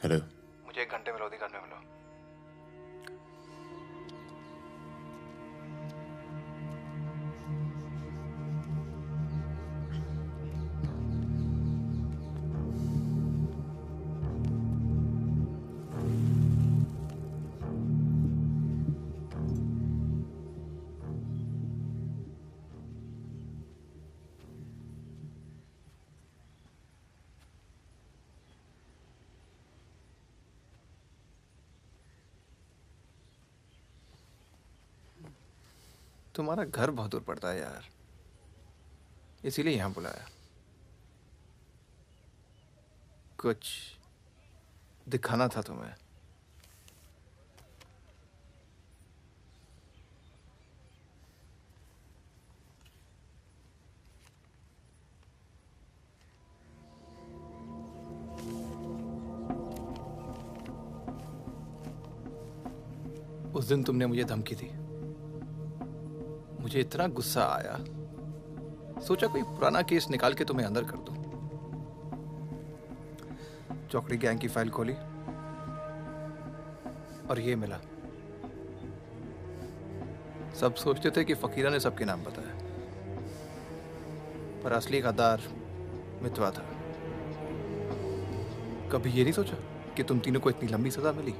हेलो, मुझे 1 घंटे में लोधी घर में मिलो। तुम्हारा घर बहुत दूर पड़ता है यार, इसीलिए यहाँ बुलाया। कुछ दिखाना था तुम्हें। उस दिन तुमने मुझे धमकी दी, मुझे इतना गुस्सा आया, सोचा कोई पुराना केस निकाल के तुम्हें अंदर कर दूं। चौकड़ी गैंग की फाइल खोली और ये मिला। सब सोचते थे कि फकीरा ने सबके नाम बताया, पर असली गद्दार मितवा था। कभी ये नहीं सोचा कि तुम तीनों को इतनी लंबी सजा मिली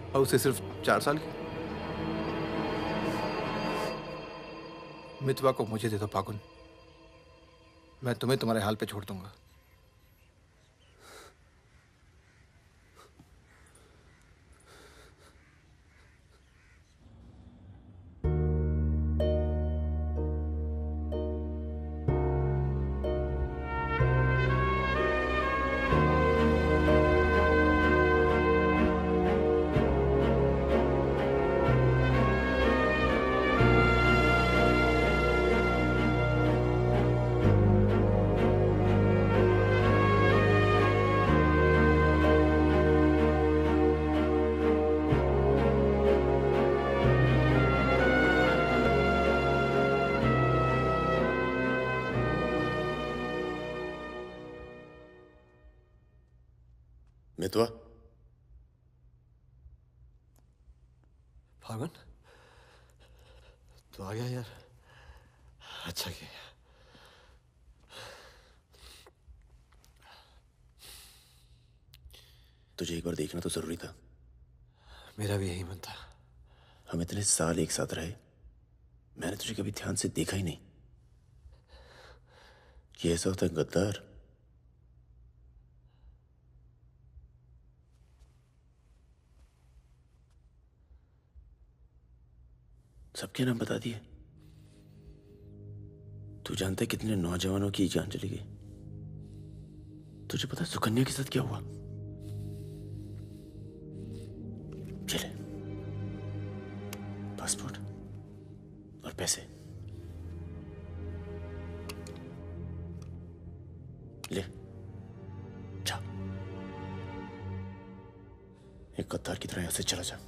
और उसे सिर्फ 4 साल की। मितवा को मुझे दे दो फागुन, मैं तुम्हें तुम्हारे हाल पे छोड़ दूंगा। मितवा, फागुन तो आ गया यार, अच्छा किया। तुझे एक बार देखना तो जरूरी था। मेरा भी यही मन था। हम इतने साल एक साथ रहे, मैंने तुझे कभी ध्यान से देखा ही नहीं। ये ऐसा होता है गद्दार। सबके नाम बता दिए। तू जानता है कितने नौजवानों की जान चली गई? तुझे पता है सुकन्या के साथ क्या हुआ? चले, पासपोर्ट और पैसे ले, जा। एक गद्दार की तरह यहां से चला जा।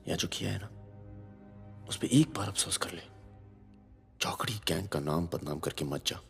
या जो किया है ना, उस पर एक बार अफसोस कर ले। चौकड़ी गैंग का नाम बदनाम करके मत जा।